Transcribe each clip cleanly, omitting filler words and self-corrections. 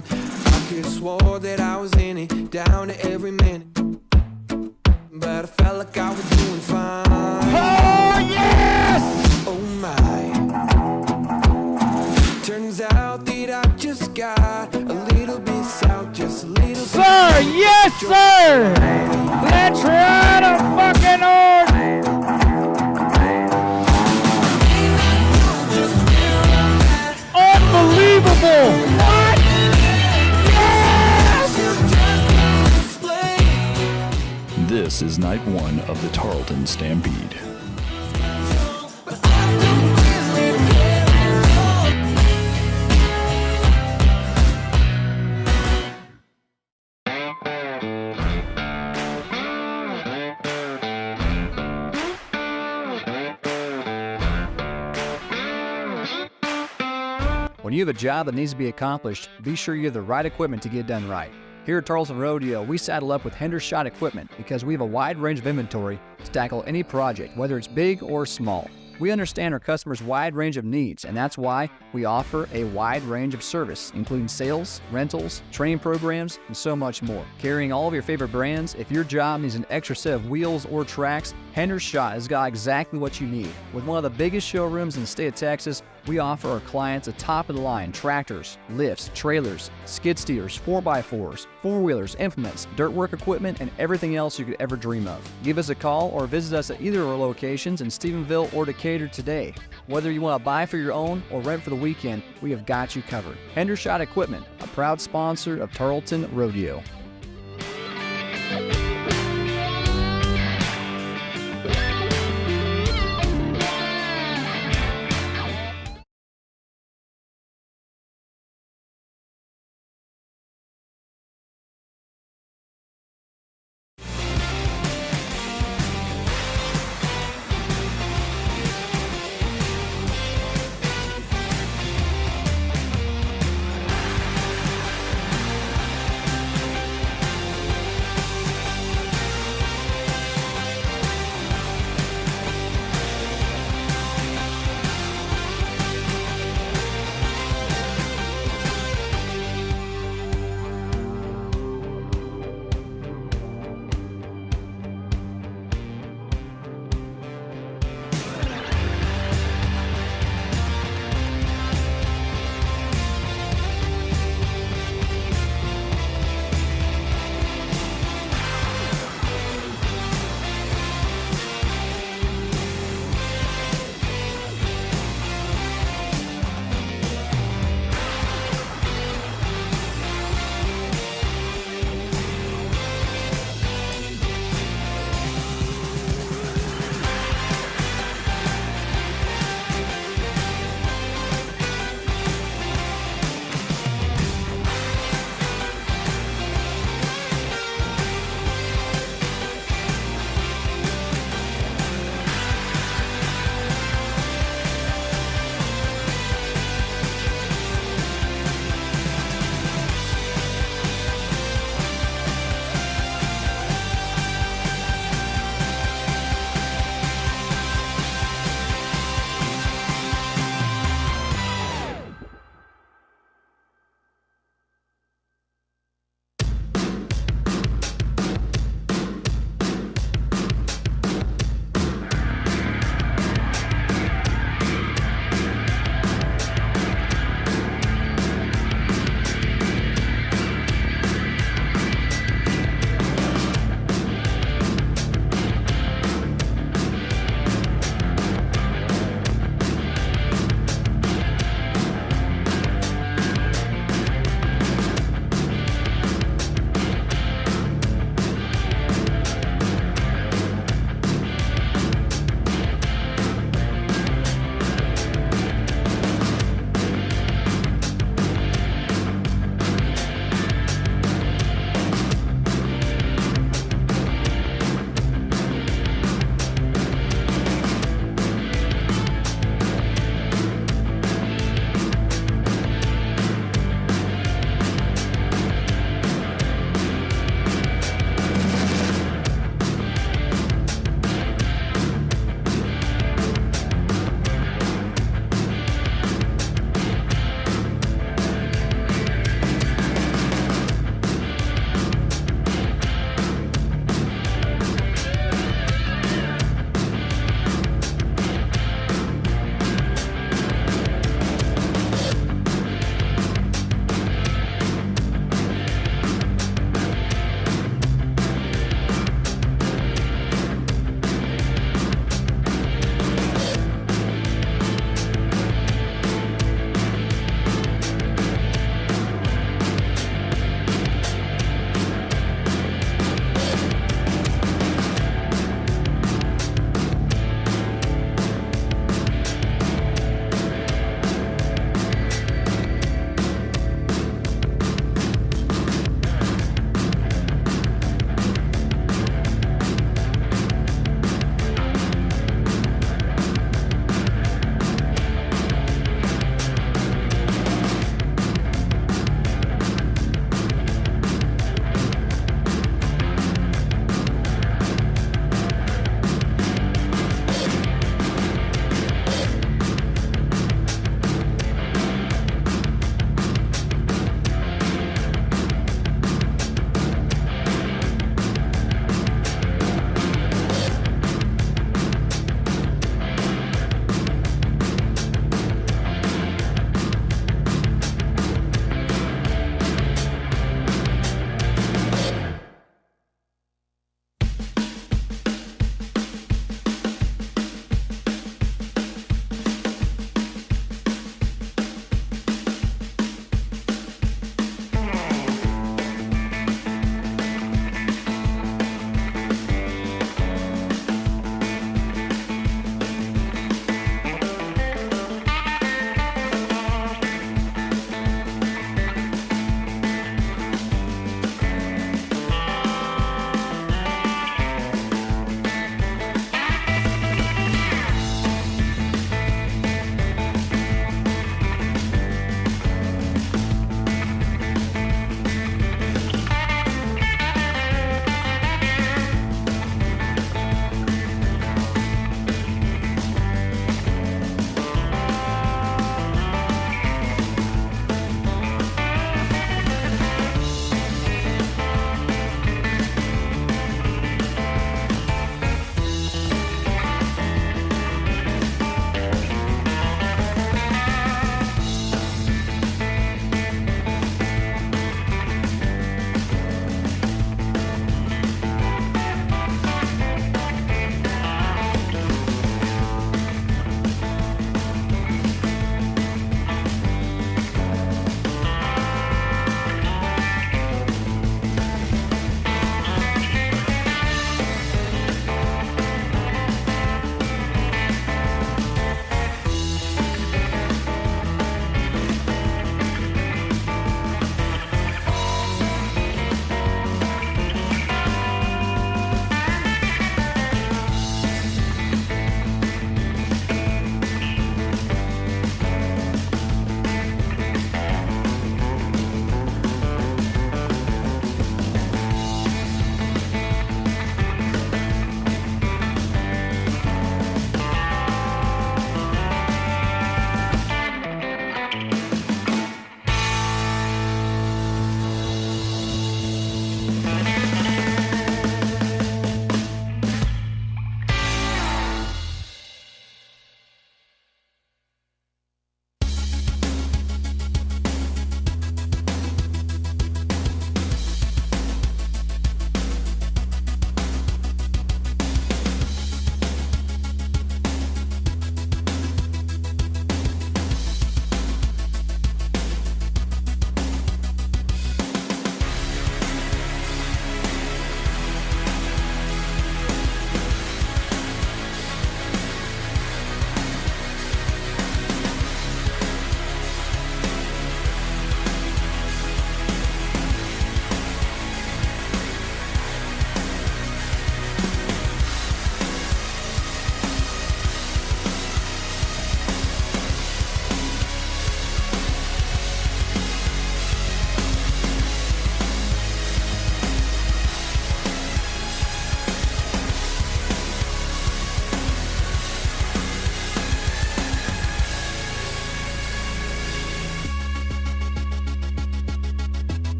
time. I could have swore that I was in it, down to every minute, but I felt like I was doing fine. Oh, yes! Oh my. Turns out that I just got a little bit south, just a little bit. Sir, yes, sir! Let's ride a fucking horse! Unbelievable! What? Yes! This is night one of the Tarleton Stampede. When you have a job that needs to be accomplished, be sure you have the right equipment to get it done right. Here at Tarleton Rodeo, we saddle up with Hendershot equipment because we have a wide range of inventory to tackle any project, whether it's big or small. We understand our customers' wide range of needs, and that's why we offer a wide range of service, including sales, rentals, training programs, and so much more. Carrying all of your favorite brands, if your job needs an extra set of wheels or tracks, Hendershot has got exactly what you need. With one of the biggest showrooms in the state of Texas, we offer our clients a top-of-the-line tractors, lifts, trailers, skid steers, 4x4s, four-wheelers, implements, dirt work equipment, and everything else you could ever dream of. Give us a call or visit us at either of our locations in Stephenville or Decatur today. Whether you want to buy for your own or rent for the weekend, we have got you covered. Hendershot Equipment, a proud sponsor of Tarleton Rodeo.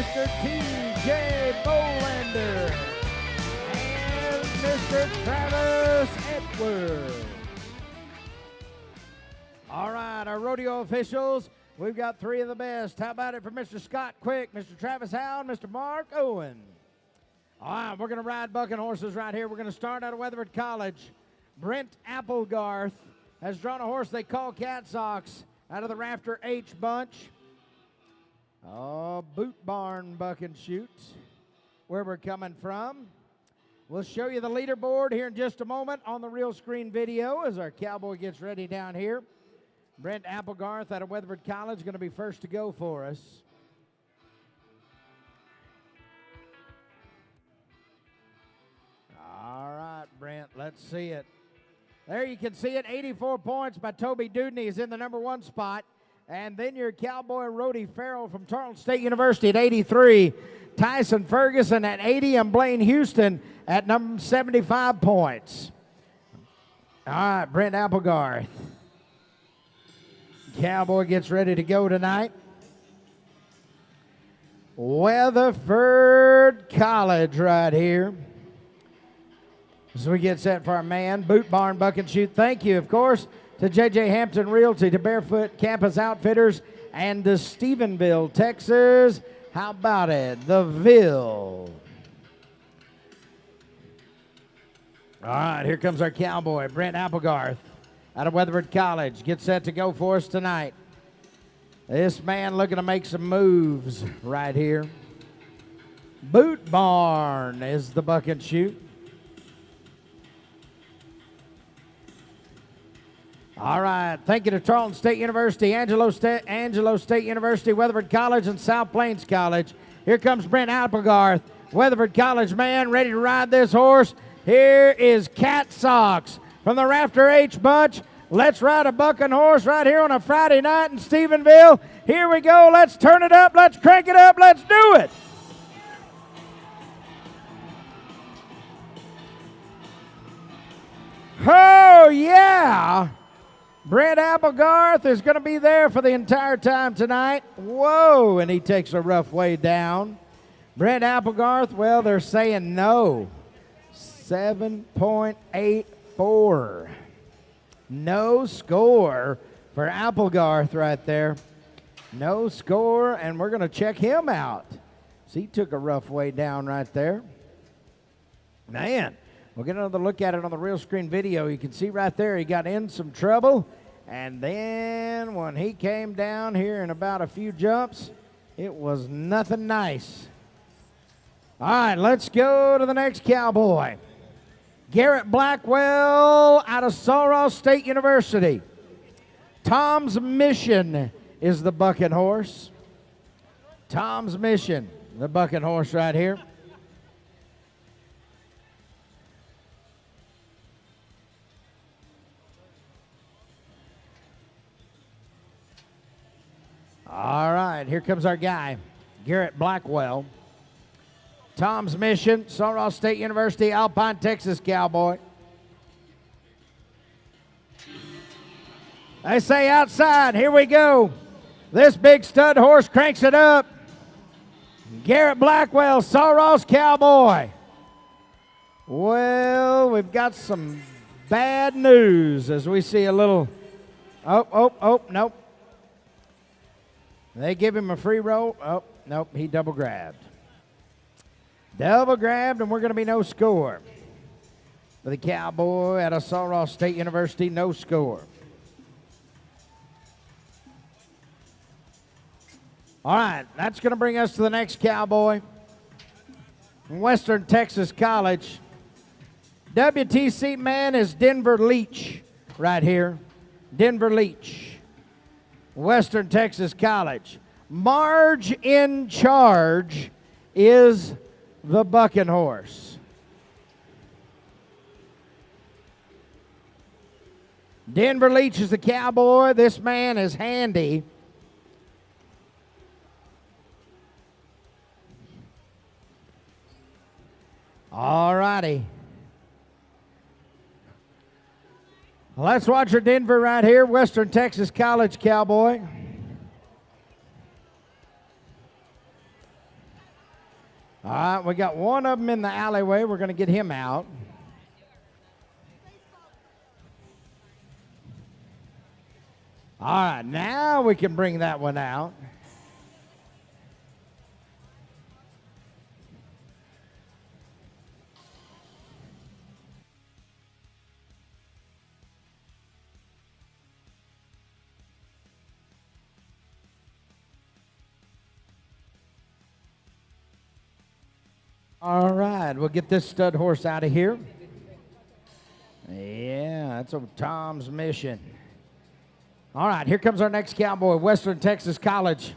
Mr. T.J. Bolander and Mr. Travis Edwards. All right, our rodeo officials, we've got 3 of the best. How about it for Mr. Scott Quick, Mr. Travis Howell, Mr. Mark Owen? All right, we're going to ride bucking horses right here. We're going to start out of Weatherford College. Brent Applegarth has drawn a horse they call Cat Sox out of the Rafter H bunch. Oh, Boot Barn buck and shoot, where we're coming from. We'll show you the leaderboard here in just a moment on the real screen video as our cowboy gets ready down here. Brent Applegarth out of Weatherford College going to be first to go for us. All right, Brent, let's see it. There you can see it, 84 points by Toby Dudney is in the number 1 spot. And then your cowboy Rody Farrell from Tarleton State University at 83. Tyson Ferguson at 80 and Blaine Houston at number 75 points. All right, Brent Applegarth. Cowboy gets ready to go tonight. Weatherford College right here. As we get set for our man, Boot Barn Buck and Shoot. Thank you, of course, to J.J. Hampton Realty, to Barefoot Campus Outfitters, and to Stephenville, Texas. How about it? The Ville. All right, here comes our cowboy, Brent Applegarth, out of Weatherford College. Gets set to go for us tonight. This man looking to make some moves right here. Boot Barn is the buck and shoot. All right, thank you to Tarleton State University, Angelo State University, Weatherford College, and South Plains College. Here comes Brent Applegarth, Weatherford College man, ready to ride this horse. Here is Cat Sox from the Rafter H bunch. Let's ride a bucking horse right here on a Friday night in Stephenville. Here we go. Let's turn it up. Let's crank it up. Let's do it. Oh, yeah. Brent Applegarth is going to be there for the entire time tonight. Whoa, and he takes a rough way down. Brent Applegarth, well, they're saying no. 7.84. No score for Applegarth right there. No score, and we're going to check him out. So he took a rough way down right there. Man, we'll get another look at it on the real screen video. You can see right there he got in some trouble. And then when he came down here in about a few jumps, it was nothing nice. All right, let's go to the next cowboy. Garrett Blackwell out of Sul Ross State University. Tom's Mission is the bucking horse. Tom's Mission, the bucking horse right here. All right, here comes our guy, Garrett Blackwell. Tom's Mission, Sul Ross State University, Alpine, Texas cowboy. They say outside, here we go. This big stud horse cranks it up. Garrett Blackwell, Sul Ross cowboy. Well, we've got some bad news as we see a little, nope. They give him a free roll. Oh, nope, he double grabbed. Double grabbed, and we're going to be no score. For the cowboy out of Sul Ross State University, no score. All right, that's going to bring us to the next cowboy. Western Texas College. WTC man is Denver Leach right here. Denver Leach. Western Texas College. Marge in Charge is the bucking horse. Denver Leach is the cowboy. This man is handy. All righty. Let's watch our Denver right here, Western Texas College cowboy. All right, we got one of them in the alleyway. We're going to get him out. All right, now we can bring that one out. All right, we'll get this stud horse out of here. Yeah, that's Tom's mission. All right, here comes our next cowboy, Western Texas College.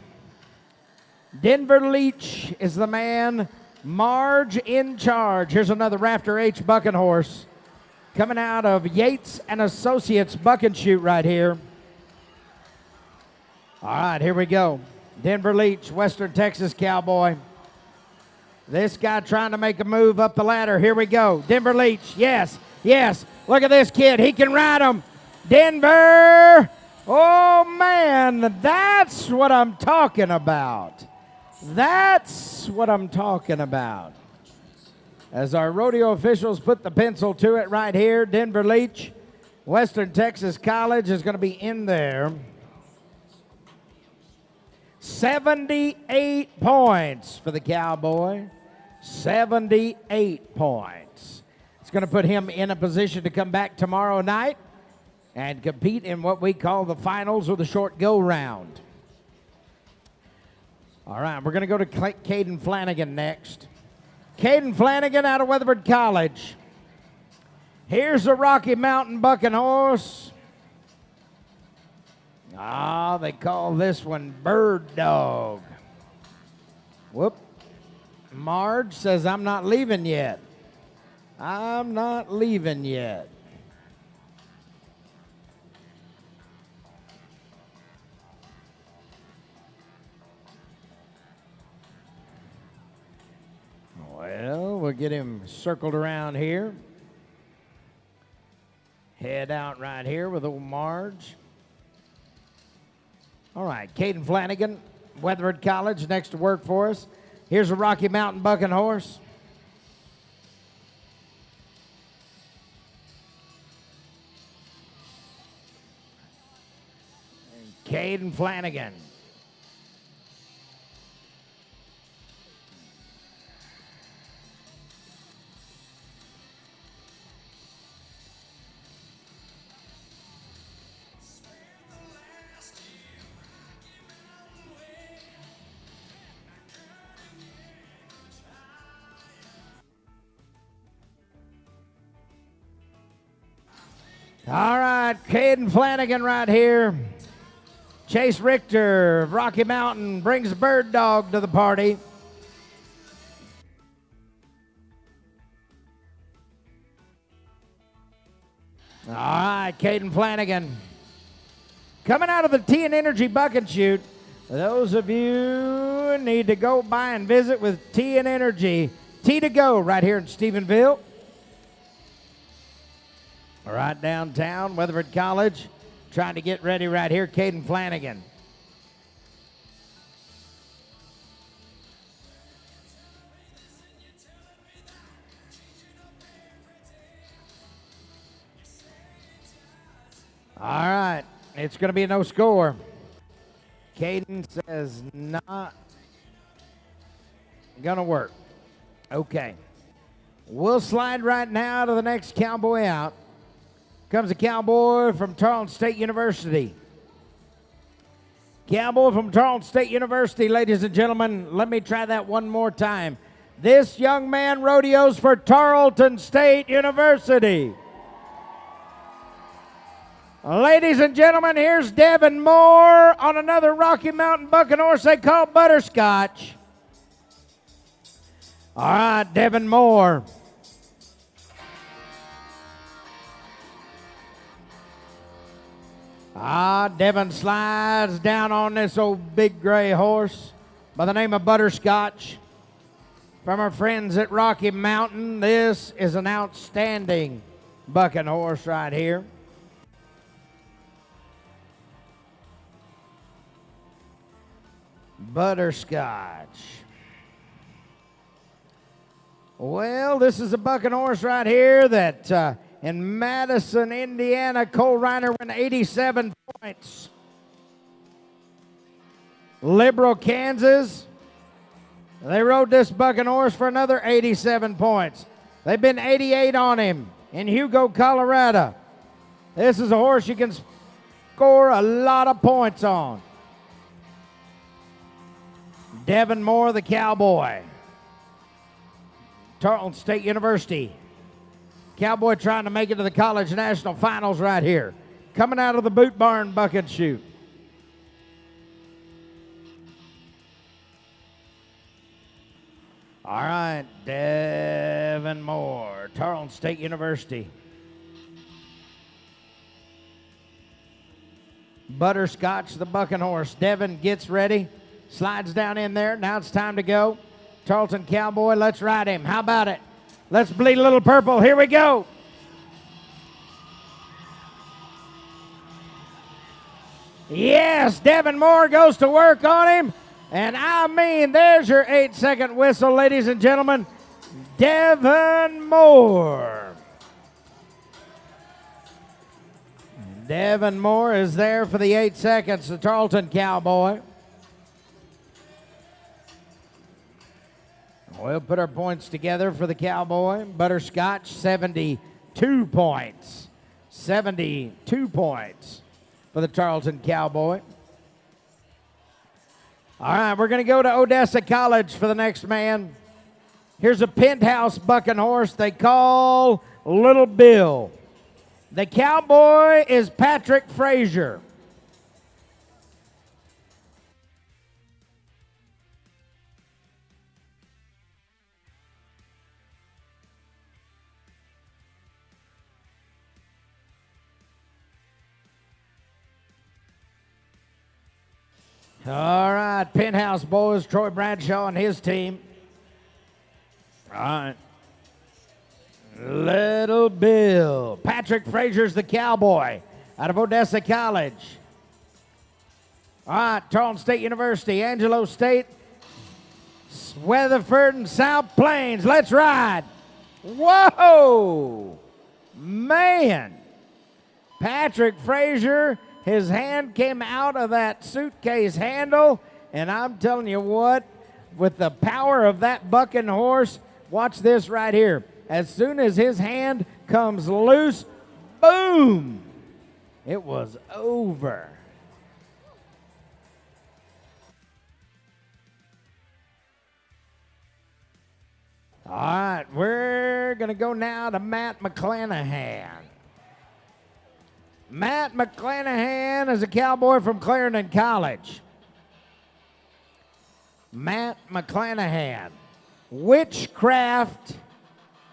Denver Leach is the man. Marge in charge. Here's another Rafter H bucking horse coming out of Yates and Associates buck and shoot right here. All right, here we go. Denver Leach, Western Texas cowboy. This guy trying to make a move up the ladder. Here we go. Denver Leach. Yes, yes. Look at this kid. He can ride him. Denver. Oh, man. That's what I'm talking about. That's what I'm talking about. As our rodeo officials put the pencil to it right here, Denver Leach, Western Texas College is going to be in there. 78 points for the cowboy. 78 points. It's going to put him in a position to come back tomorrow night and compete in what we call the finals or the short go round. All right, we're going to go to Caden Flanagan next. Caden Flanagan out of Weatherford College. Here's a Rocky Mountain bucking horse. Ah, they call this one Bird Dog. Whoop. Marge says, I'm not leaving yet. I'm not leaving yet. Well, we'll get him circled around here. Head out right here with old Marge. All right, Caden Flanagan, Weatherford College, next to work for us. Here's a Rocky Mountain bucking horse. And Caden Flanagan. All right, Caden Flanagan right here. Chase Richter of Rocky Mountain brings Bird Dog to the party. All right, Caden Flanagan. Coming out of the T and Energy Buck and Shoot. Those of you need to go by and visit with T and Energy. T to go right here in Stephenville. Right downtown, Weatherford College. Trying to get ready right here, Caden Flanagan. All right, it's going to be a no score. Caden says not going to work. Okay. We'll slide right now to the next cowboy out. Comes a cowboy from Tarleton State University. Cowboy from Tarleton State University, ladies and gentlemen. Let me try that one more time. This young man rodeos for Tarleton State University. Ladies and gentlemen, here's Devin Moore on another Rocky Mountain bucking horse they call Butterscotch. All right, Devin Moore. Devin slides down on this old big gray horse by the name of Butterscotch. From our friends at Rocky Mountain, this is an outstanding bucking horse right here. Butterscotch. Well, this is a bucking horse right here that in Madison, Indiana, Cole Reiner won 87 points. Liberal, Kansas, they rode this bucking horse for another 87 points. They've been 88 on him in Hugo, Colorado. This is a horse you can score a lot of points on. Devin Moore, the Cowboy. Tarleton State University. Cowboy trying to make it to the college national finals right here. Coming out of the boot barn bucket chute. All right, Devin Moore, Tarleton State University. Butterscotch, the bucking horse. Devin gets ready, slides down in there. Now it's time to go. Tarleton Cowboy, let's ride him. How about it? Let's bleed a little purple. Here we go. Yes, Devin Moore goes to work on him. And I mean, there's your 8-second whistle, ladies and gentlemen. Devin Moore. Devin Moore is there for the 8 seconds, the Tarleton Cowboy. We'll put our points together for the Cowboy. Butterscotch, 72 points. 72 points for the Tarleton Cowboy. All right, we're going to go to Odessa College for the next man. Here's a Penthouse bucking horse they call Little Bill. The Cowboy is Patrick Frazier. All right, Penthouse boys, Troy Bradshaw and his team. All right. Little Bill. Patrick Frazier's the Cowboy out of Odessa College. All right, Tarleton State University, Angelo State, Weatherford, and South Plains. Let's ride. Whoa! Man. Patrick Frazier, his hand came out of that suitcase handle, and I'm telling you what, with the power of that bucking horse, watch this right here. As soon as his hand comes loose, boom, it was over. All right, we're going to go now to Matt McClanahan. Matt McClanahan is a Cowboy from Clarendon College. Matt McClanahan. Witchcraft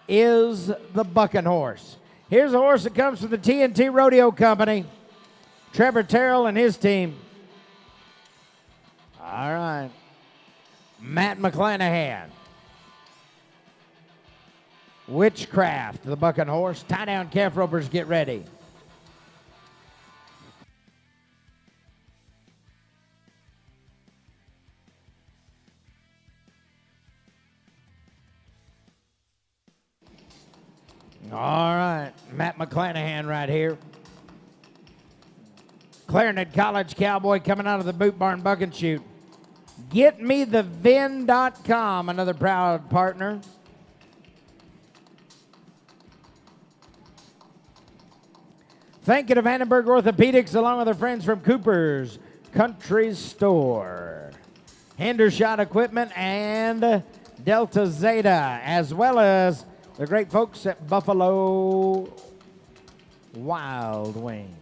is the bucking horse. Here's a horse that comes from the TNT Rodeo Company. Trevor Terrell and his team. All right. Matt McClanahan. Witchcraft, the bucking horse. Tie down calf ropers, get ready. All right, Matt McClanahan right here. Clarendon College Cowboy coming out of the boot barn buck and shoot. GetMeTheVin.com, another proud partner. Thank you to Vandenberg Orthopedics along with our friends from Cooper's Country Store. Hendershot Equipment and Delta Zeta, as well as the great folks at Buffalo Wild Wing.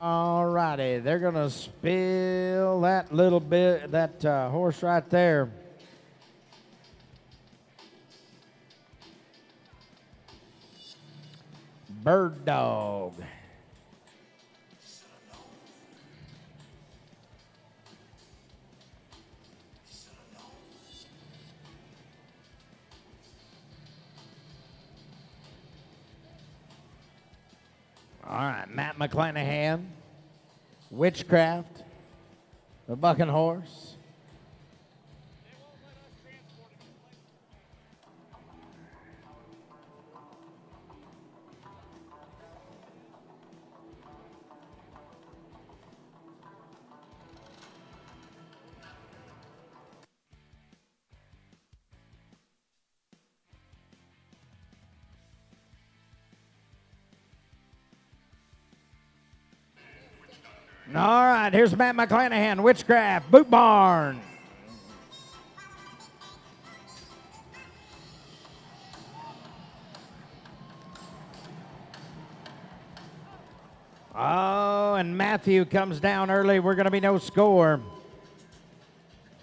All righty, they're going to spill that little bit, that horse right there. Bird Dog. All Matt McClanahan, Witchcraft, the Bucking Horse. All right, here's Matt McClanahan, Witchcraft, Boot Barn. Oh, and Matthew comes down early. We're going to be no score.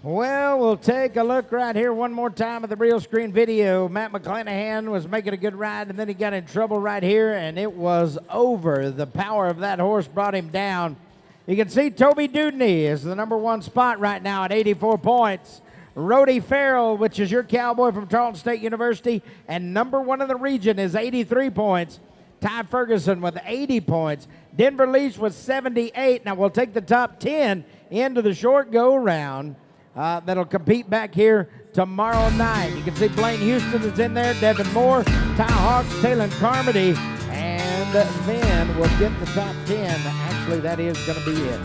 Well, we'll take a look right here one more time at the real screen video. Matt McClanahan was making a good ride, and then he got in trouble right here, and it was over. The power of that horse brought him down. You can see Toby Dudney is the number one spot right now at 84 points. Rhodey Farrell, which is your cowboy from Tarleton State University, and number one in the region is 83 points. Ty Ferguson with 80 points. Denver Leach with 78. Now we'll take the top 10 into the short go-round. That'll compete back here tomorrow night. You can see Blaine Houston is in there, Devin Moore, Ty Hawks, Taylor Carmody, and then we'll get the top 10. Actually, that is going to be it.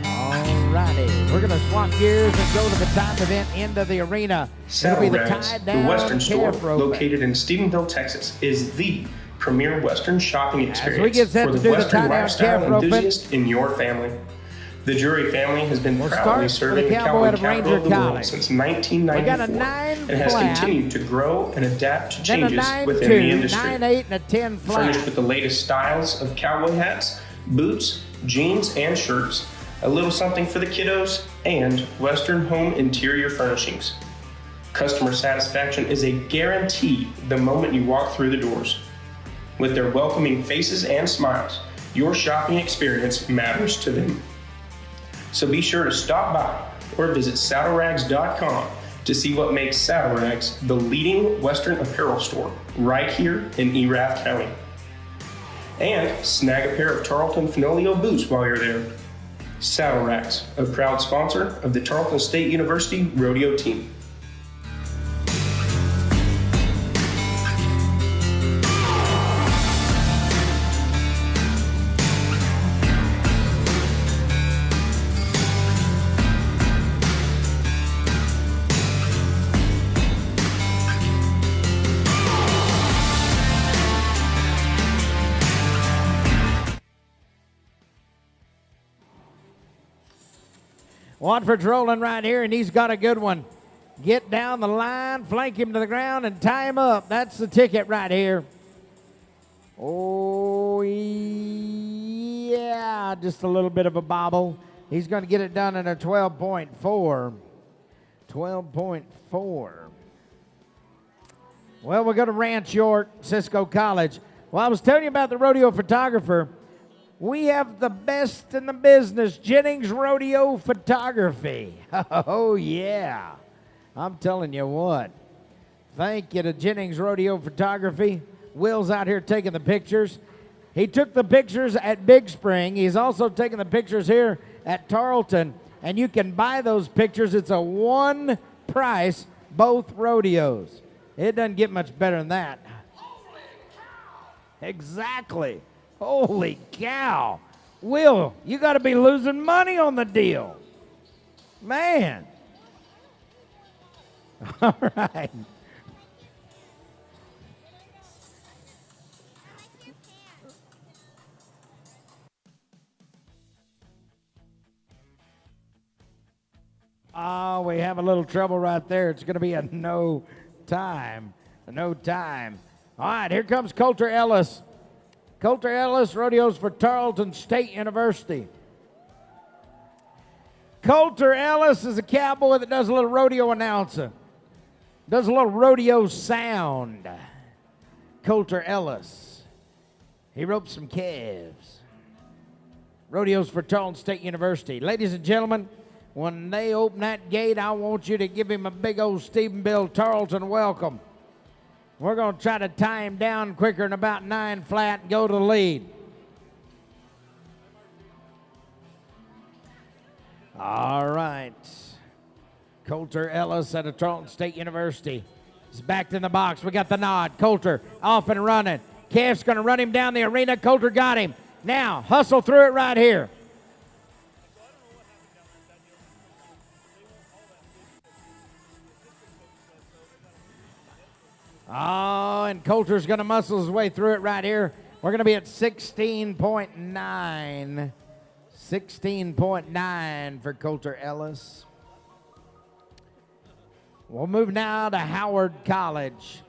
All righty. We're going to swap gears and go to the time event into the arena. It'll be the Tied Down the Western store calf roping. located in Stephenville, Texas, is the premier Western shopping experience we get set for to the do the Western tie-down lifestyle calf roping. enthusiast in your family. The Drury family has been We'll proudly start with serving the the cowboy cowboy out of capital Ranger of the world College. since We got a 1994 9 and has flat, continued to grow and adapt to then a changes 9-2, within the industry. 9-8, and a 10 Furnished flat. with the latest styles of cowboy hats, boots, jeans, and shirts, a little something for the kiddos, and Western home interior furnishings. Customer satisfaction is a guarantee the moment you walk through the doors. With their welcoming faces and smiles, your shopping experience matters to them. So be sure to stop by or visit saddlerags.com to see what makes Saddle Rags the leading Western apparel store right here in Erath County. And snag a pair of Tarleton Fenolio boots while you're there. Saddle Rags, a proud sponsor of the Tarleton State University Rodeo team. Watford's rolling right here, and he's got a good one. Get down the line, flank him to the ground, and tie him up. That's the ticket right here. Oh, yeah, just a little bit of a bobble. He's going to get it done in a 12.4. 12.4. Well, we'll go to Ranch York, Cisco College. Well, I was telling you about the rodeo photographer. We have the best in the business, Jennings Rodeo Photography. Oh, yeah. I'm telling you what. Thank you to Jennings Rodeo Photography. Will's out here taking the pictures. He took the pictures at Big Spring. He's also taking the pictures here at Tarleton. And you can buy those pictures. It's a one price, both rodeos. It doesn't get much better than that. Exactly. Holy cow. Will, you got to be losing money on the deal. Man. All right. Oh, we have a little trouble right there. It's going to be a no time. A no time. All right, here comes Coulter Ellis. Coulter Ellis rodeos for Tarleton State University. Coulter Ellis is a cowboy that does a little rodeo announcing. Does a little rodeo sound. Coulter Ellis. He ropes some calves. Rodeos for Tarleton State University. Ladies and gentlemen, when they open that gate, I want you to give him a big old Stephenville Tarleton welcome. We're going to try to tie him down quicker than about 9 flat and go to the lead. All right. Coulter Ellis out of Tarleton State University. He's backed in the box. We got the nod. Coulter off and running. Kev's going to run him down the arena. Coulter got him. Now, hustle through it right here. Oh, and Coulter's going to muscle his way through it right here. We're going to be at 16.9. 16.9 for Coulter Ellis. We'll move now to Howard College.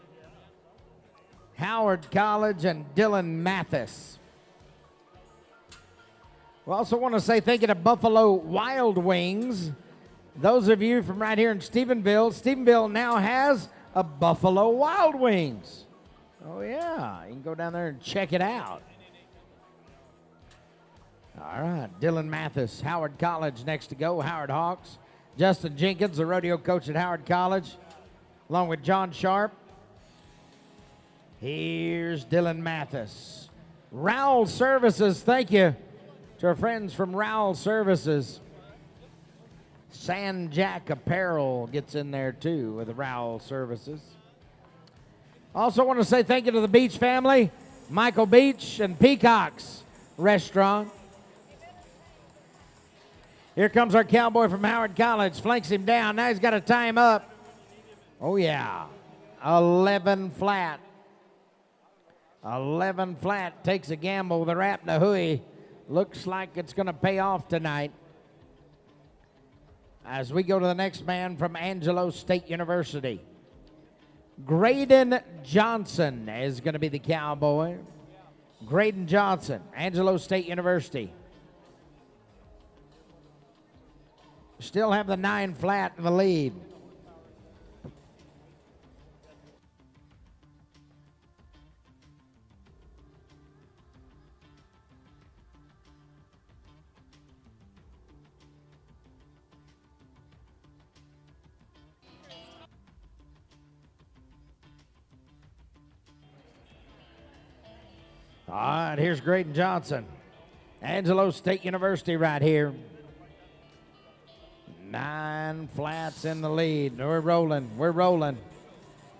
Howard College and Dylan Mathis. We also want to say thank you to Buffalo Wild Wings. Those of you from right here in Stephenville, Stephenville now has a Buffalo Wild Wings. Oh, yeah. You can go down there and check it out. All right. Dylan Mathis, Howard College next to go. Howard Hawks. Justin Jenkins, the rodeo coach at Howard College, along with John Sharp. Here's Dylan Mathis. Rowell Services, thank you to our friends from Rowell Services. San Jack Apparel gets in there too with the Rowell Services. Also want to say thank you to the Beach family, Michael Beach and Peacock's Restaurant. Here comes our cowboy from Howard College, flanks him down. Now he's got to tie him up. Oh, yeah. 11 flat. 11 flat takes a gamble with a rap and a hooey. Looks like it's going to pay off tonight. As we go to the next man from Angelo State University. Graydon Johnson is going to be the cowboy. Graydon Johnson, Angelo State University. Still have the 9 flat in the lead. All right, here's Graydon Johnson. Angelo State University right here. 9 flats in the lead. We're rolling. We're rolling.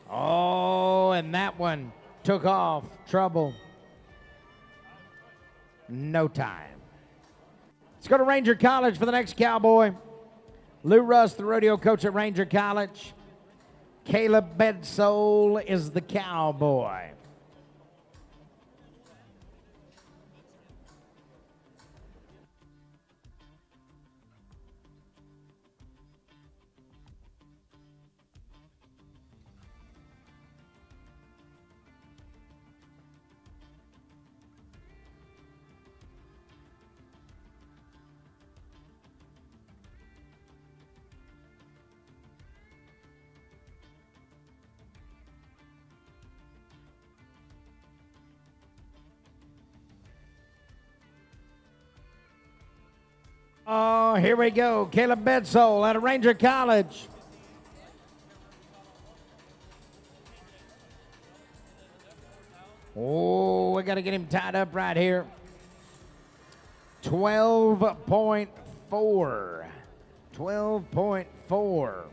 Oh, and that one took off. Trouble. No time. Let's go to Ranger College for the next cowboy. Lou Russ, the rodeo coach at Ranger College. Caleb Bedsole is the cowboy. Oh, here we go. Caleb Bedsole out of Ranger College. Oh, we got to get him tied up right here. 12.4. 12.4.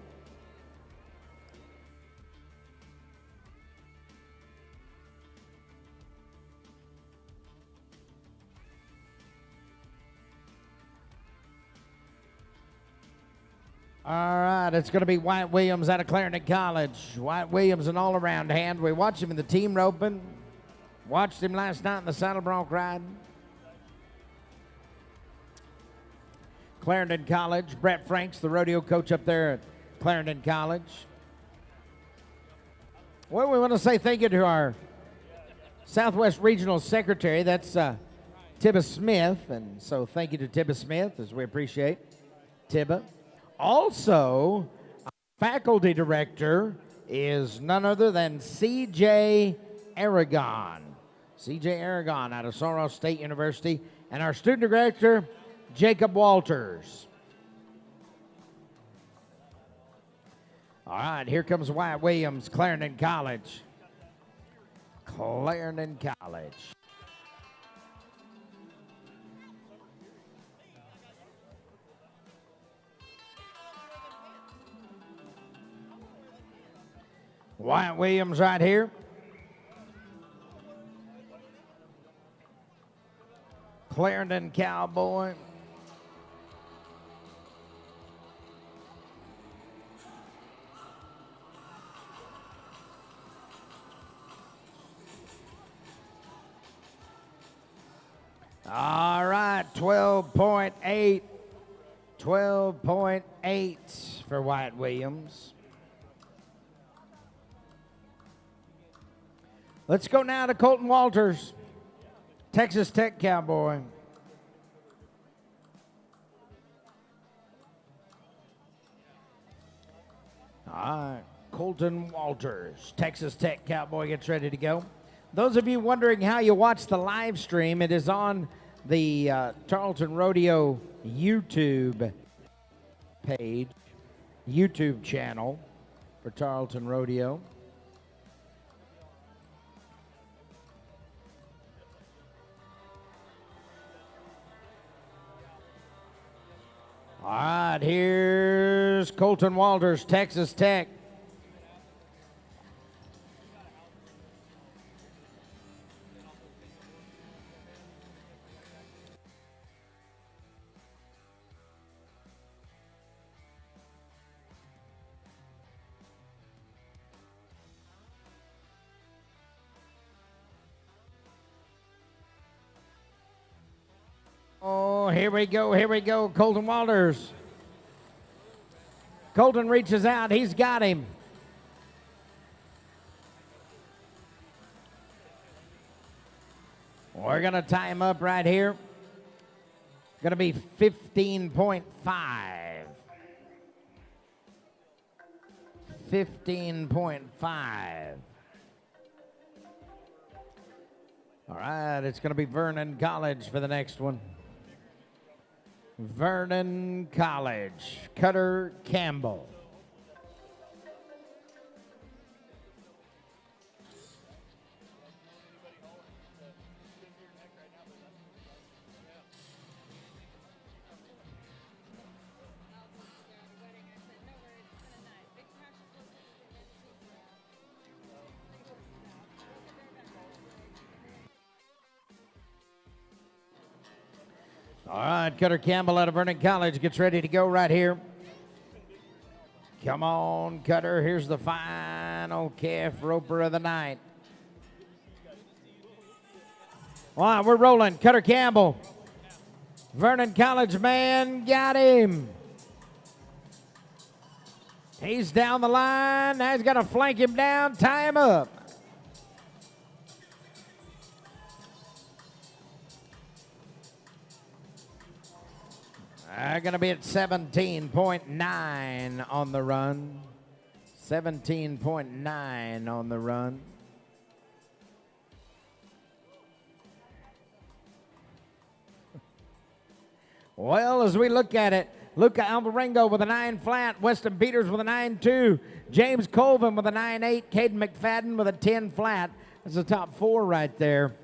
All right, it's going to be Wyatt Williams out of Clarendon College. Wyatt Williams, an all-around hand. We watched him in the team roping. Watched him last night in the saddle bronc ride. Clarendon College. Brett Franks, the rodeo coach up there at Clarendon College. Well, we want to say thank you to our Southwest Regional Secretary. That's Tibba Smith. And so thank you to Tibba Smith, as we appreciate Tibba. Also, faculty director is none other than C.J. Aragon. C.J. Aragon out of St. State University. And our student director, Jacob Walters. All right, here comes Wyatt Williams, Clarendon College. Clarendon College. Wyatt Williams right here. Clarendon Cowboy. All right, 12.8. 12.8 for Wyatt Williams. Let's go now to Colton Walters, Texas Tech Cowboy. All right, Colton Walters, Texas Tech Cowboy gets ready to go. Those of you wondering how you watch the live stream, it is on the Tarleton Rodeo YouTube page, YouTube channel for Tarleton Rodeo. All right, here's Colton Walters, Texas Tech. Oh, here we go, Colton Walters. Colton reaches out, he's got him. We're going to tie him up right here. Going to be 15.5. 15.5. All right, it's going to be Vernon College for the next one. Vernon College, Cutter Campbell. All right, Cutter Campbell out of Vernon College gets ready to go right here. Come on, Cutter. Here's the final calf roper of the night. All right, we're rolling. Cutter Campbell. Vernon College man got him. He's down the line. Now he's got to flank him down, tie him up. Going to be at 17.9 on the run. 17.9 on the run. Well, as we look at it, Luca Alvarengo with a 9 flat, Weston Peters with a 9-2, James Colvin with a 9-8, Caden McFadden with a 10 flat. That's the top 4 right there.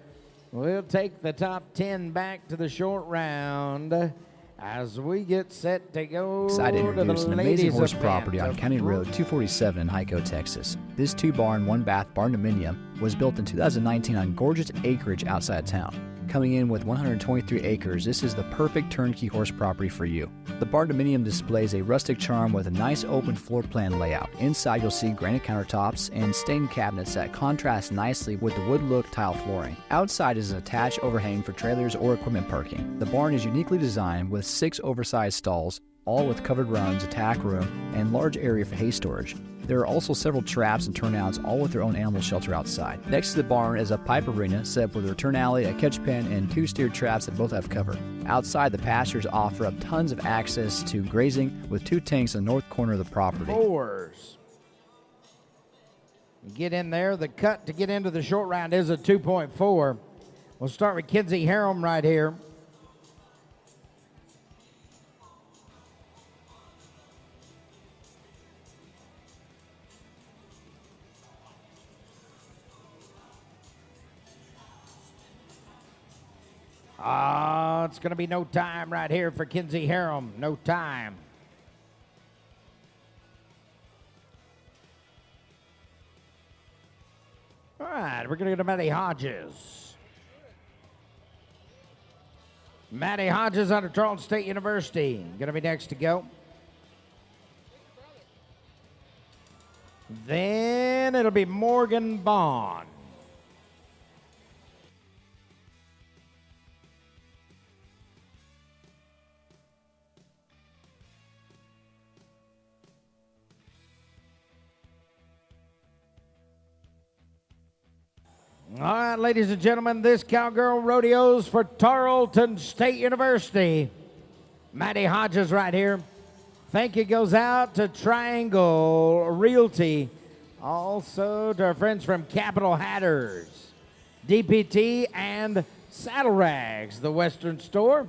We'll take the top 10 back to the short round as we get set to go. Excited to introduce an amazing horse property on County Road 247 in Hyco, Texas. This 2-barn, 1-bath barn-dominium was built in 2019 on gorgeous acreage outside town. Coming in with 123 acres, this is the perfect turnkey horse property for you. The barn-dominium displays a rustic charm with a nice open floor plan layout. Inside you'll see granite countertops and stained cabinets that contrast nicely with the wood look tile flooring. Outside is an attached overhang for trailers or equipment parking. The barn is uniquely designed with 6 oversized stalls, all with covered runs, a tack room, and large area for hay storage. There are also several traps and turnouts, all with their own animal shelter outside. Next to the barn is a pipe arena set up with a return alley, a catch pen, and 2 steered traps that both have cover. Outside, the pastures offer up tons of access to grazing with 2 tanks in the north corner of the property. Fours. Get in there. The cut to get into the short round is a 2.4. We'll start with Kinsey Harem right here. It's going to be no time right here for Kinsey Harem. No time. All right, we're going to go to Matty Hodges. Matty Hodges out of Tarleton State University. Going to be next to go. Then it'll be Morgan Vaughn. All right, ladies and gentlemen, this Cowgirl Rodeo's for Tarleton State University. Matty Hodges right here. Thank you goes out to Triangle Realty. Also to our friends from Capital Hatters, DPT, and Saddle Rags, the Western store.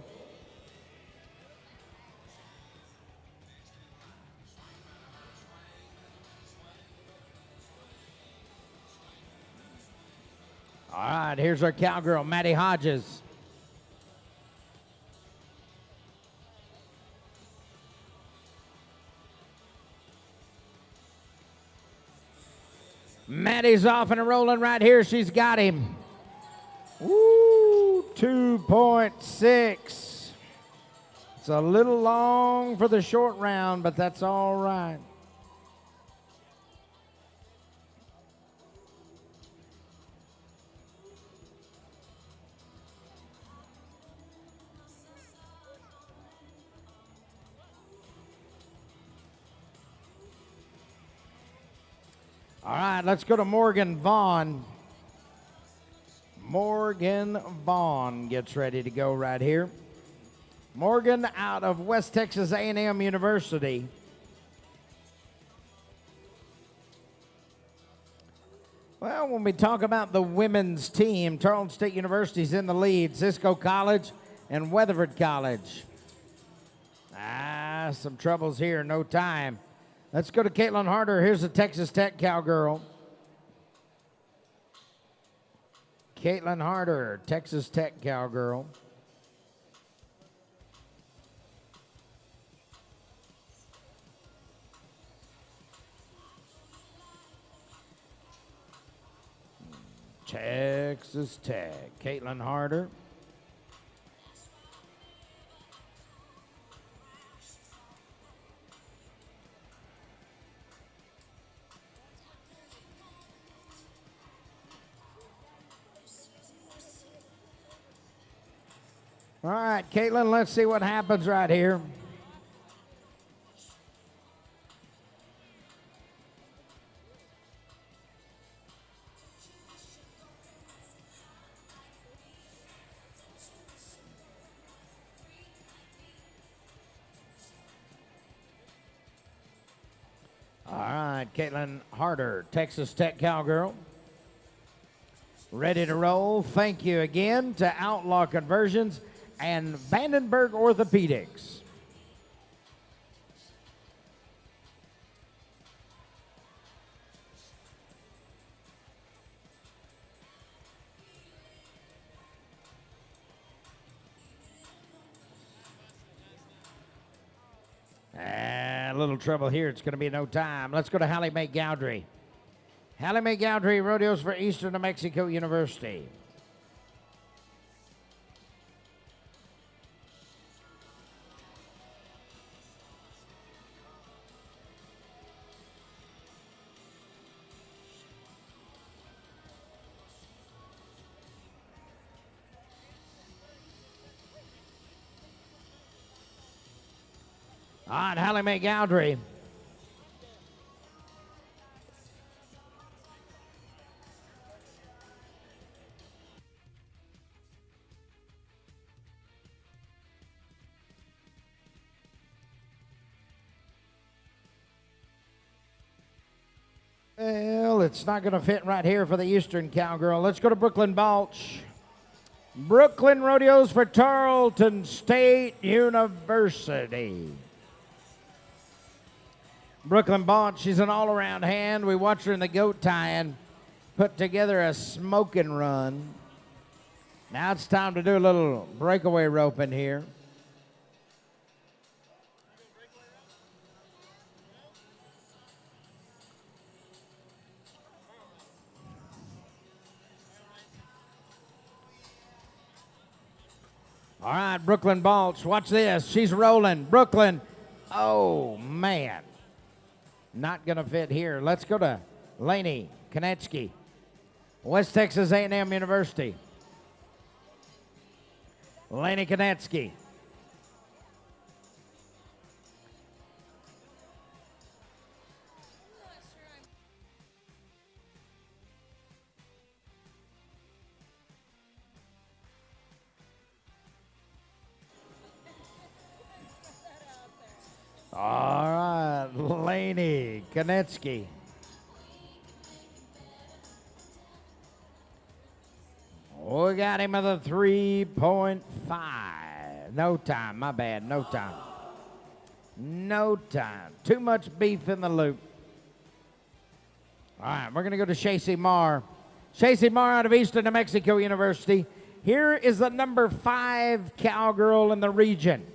All right, here's our cowgirl, Matty Hodges. Matty's off and rolling right here. She's got him. Woo, 2.6. It's a little long for the short round, but that's all right. All right, let's go to Morgan Vaughn. Morgan Vaughn gets ready to go right here. Morgan out of West Texas A&M University. Well, when we talk about the women's team, Tarleton State University's in the lead. Cisco College and Weatherford College. Some troubles here, no time. Let's go to Caitlin Harder. Here's the Texas Tech cowgirl. Caitlin Harder, Texas Tech cowgirl. Texas Tech, Caitlin Harder. All right, Caitlin, let's see what happens right here. All right, Caitlin Harder, Texas Tech cowgirl. Ready to roll. Thank you again to Outlaw Conversions and Vandenberg Orthopedics. A little trouble here. It's going to be no time. Let's go to Hallie Mae Gowdry. Hallie Mae Gowdry, Rodeos for Eastern New Mexico University. All right, Hallie Mae Gowdry. Well, it's not going to fit right here for the Eastern cowgirl. Let's go to Brooklyn Balch. Brooklyn Rodeos for Tarleton State University. Brooklyn Balch, she's an all-around hand. We watched her in the goat tying, put together a smoking run. Now it's time to do a little breakaway roping here. All right, Brooklyn Balch, watch this. She's rolling. Brooklyn, oh, man. Not going to fit here. Let's go to Laney Konechki, West Texas A&M University. Laney Konechki. All right, Laney Konechki. We got him at a 3.5. No time, my bad, no time. No time. Too much beef in the loop. All right, we're going to go to Shacey Marr. Shacey Marr out of Eastern New Mexico University. Here is the number 5 cowgirl in the region.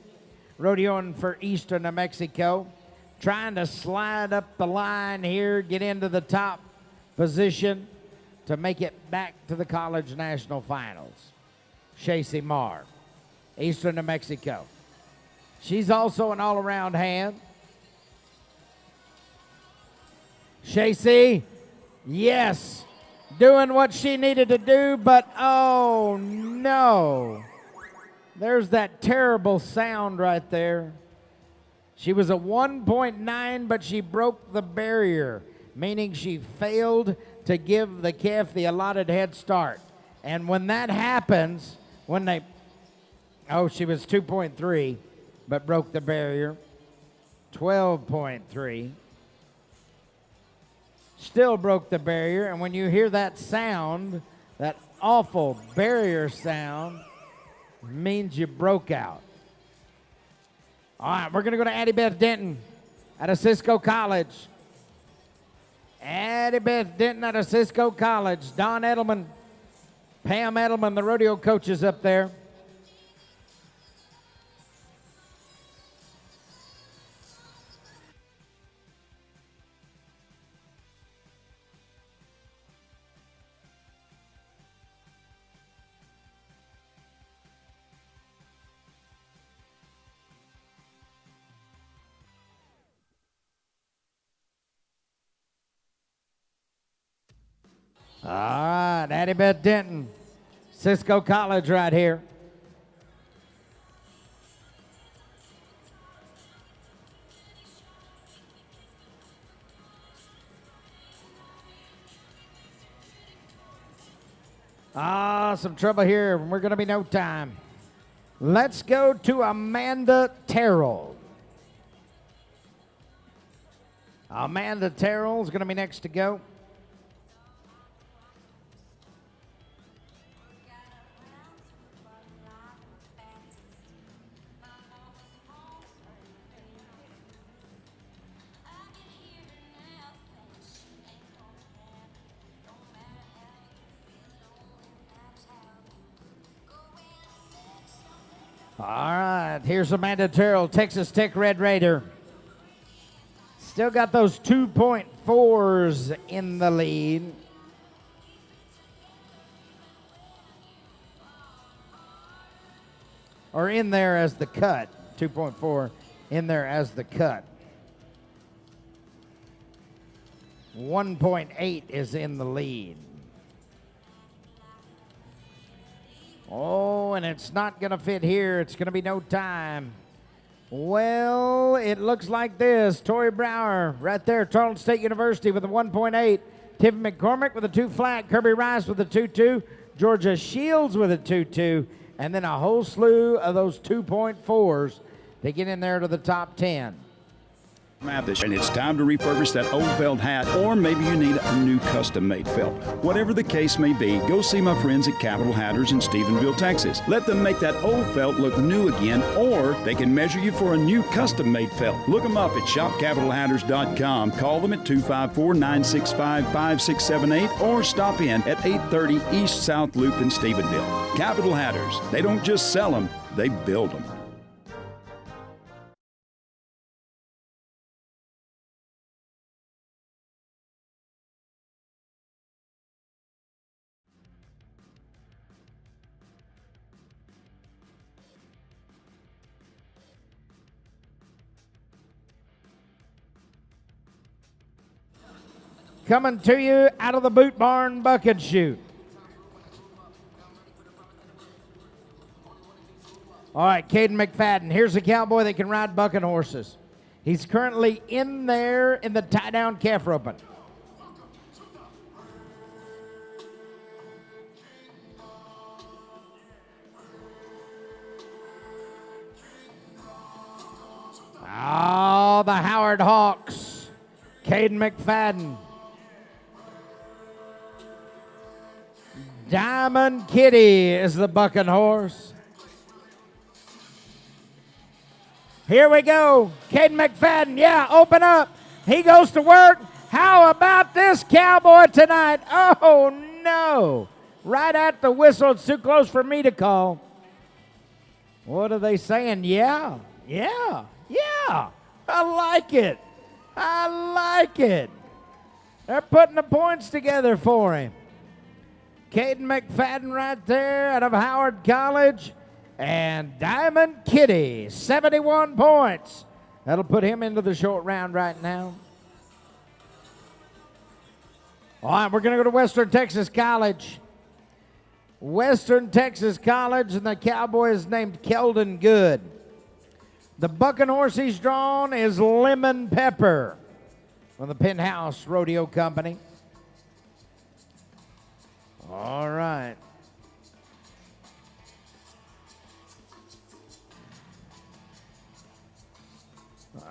Rodeoing for Eastern New Mexico. Trying to slide up the line here, get into the top position to make it back to the college national finals. Shacey Marr, Eastern New Mexico. She's also an all-around hand. Shacey, yes, doing what she needed to do, but oh no. There's that terrible sound right there. She was a 1.9, but she broke the barrier, meaning she failed to give the calf the allotted head start. And when that happens, she was 2.3, but broke the barrier. 12.3. Still broke the barrier, and when you hear that sound, that awful barrier sound, means you broke out. All right, we're going to go to Addie Beth Denton out of Cisco College. Addie Beth Denton out of Cisco College. Don Edelman, Pam Edelman, the rodeo coaches up there. All right, Addie Beth Denton, Cisco College right here. Some trouble here. We're going to be no time. Let's go to Amanda Terrell. Amanda Terrell is going to be next to go. All right, here's Amanda Terrell, Texas Tech Red Raider. Still got those 2.4s in the lead. Or in there as the cut. 2.4 in there as the cut. 1.8 is in the lead. Oh, and it's not going to fit here. It's going to be no time. Well, it looks like this. Tori Brower right there, Tarleton State University with a 1.8. Tiffany McCormick with a 2 flat. Kirby Rice with a 2.2. Georgia Shields with a 2.2. And then a whole slew of those 2.4s to get in there to the top 10. And it's time to refurbish that old felt hat, or maybe you need a new custom-made felt. Whatever the case may be, go see my friends at Capital Hatters in Stephenville, Texas. Let them make that old felt look new again, or they can measure you for a new custom-made felt. Look them up at shopcapitalhatters.com. Call them at 254-965-5678 or stop in at 830 East South Loop in Stephenville. Capital Hatters, they don't just sell them, they build them. coming to you out of the Boot Barn Bucket Chute. All right, Caden McFadden. Here's a cowboy that can ride bucking horses. He's currently in there in the tie-down calf roping. Oh, the Howard Hawks. Caden McFadden. Diamond Kitty is the bucking horse. Here we go. Caden McFadden, yeah, open up. He goes to work. How about this cowboy tonight? Oh, no. Right at the whistle. It's too close for me to call. What are they saying? Yeah. I like it. I like it. They're putting the points together for him. Caden McFadden right there out of Howard College. And Diamond Kitty, 71 points. That'll put him into the short round right now. All right, we're going to go to Western Texas College. Western Texas College, and the cowboy is named Keldon Good. The bucking horse he's drawn is Lemon Pepper from the Penthouse Rodeo Company. All right.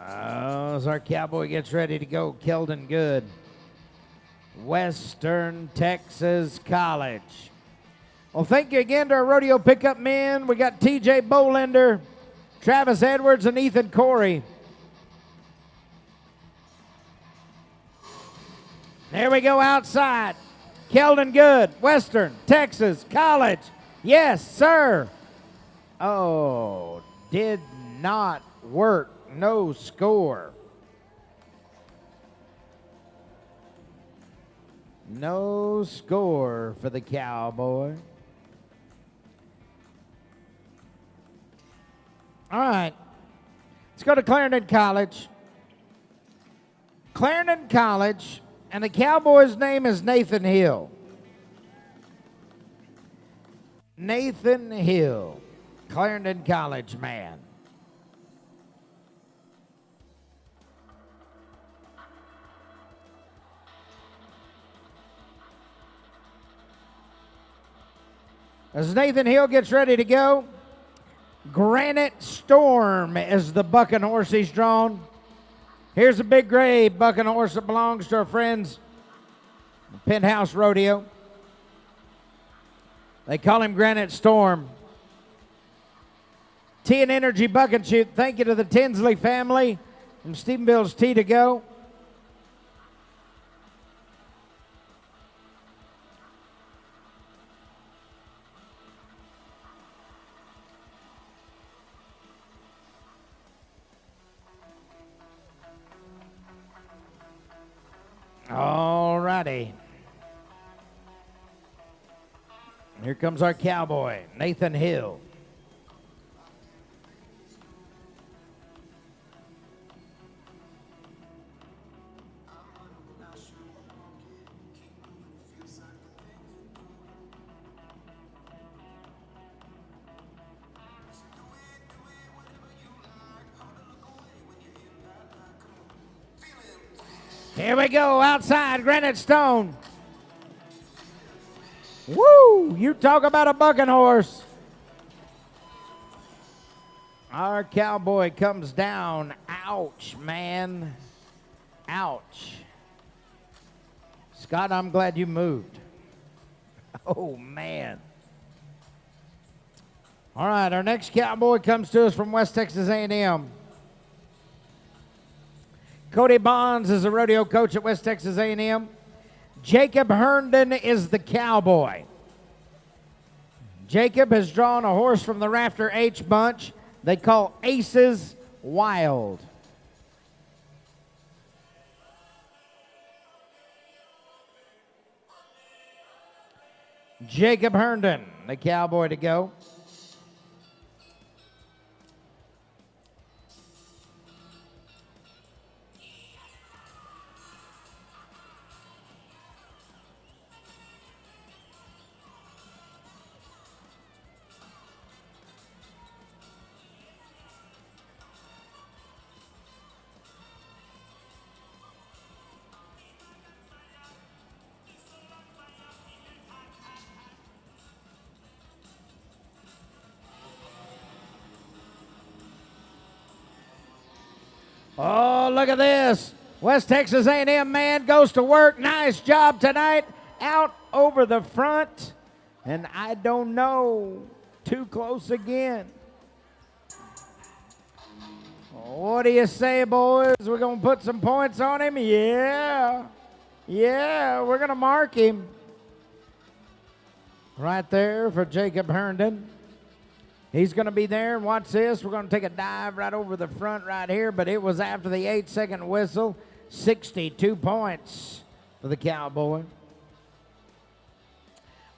As our cowboy gets ready to go, Keldon Good. Western Texas College. Well, thank you again to our rodeo pickup men. We got TJ Bolender, Travis Edwards, and Ethan Corey. There we go outside. Keldon Good, Western Texas College. Yes, sir. Oh, did not work. No score. No score for the cowboy. All right. Let's go to Clarendon College. Clarendon College, and the cowboy's name is Nathan Hill. Nathan Hill, Clarendon College man. As Nathan Hill gets ready to go, Granite Storm is the bucking horse he's drawn. Here's a big gray bucking horse that belongs to our friends Penthouse Rodeo. They call him Granite Storm. Tea and Energy Bucket Chute, thank you to the Tinsley family from Stephenville's Tea to Go. All righty. Here comes our cowboy, Nathan Hill. Here we go, outside, Granite Stone. Woo! You talk about a bucking horse. Our cowboy comes down. Ouch, man. Ouch. Scott, I'm glad you moved. Oh, man. All right, our next cowboy comes to us from West Texas A&M. Cody Bonds is a rodeo coach at West Texas A&M. Jacob Herndon is the cowboy. Jacob has drawn a horse from the Rafter H bunch they call Aces Wild. Jacob Herndon, the cowboy to go. Oh, look at this. West Texas A&M man goes to work. Nice job tonight. Out over the front. And I don't know. Too close again. What do you say, boys? We're going to put some points on him? Yeah. Yeah, we're going to mark him. Right there for Jacob Herndon. He's going to be there. Watch this. We're going to take a dive right over the front right here, but it was after the 8-second whistle. 62 points for the Cowboy.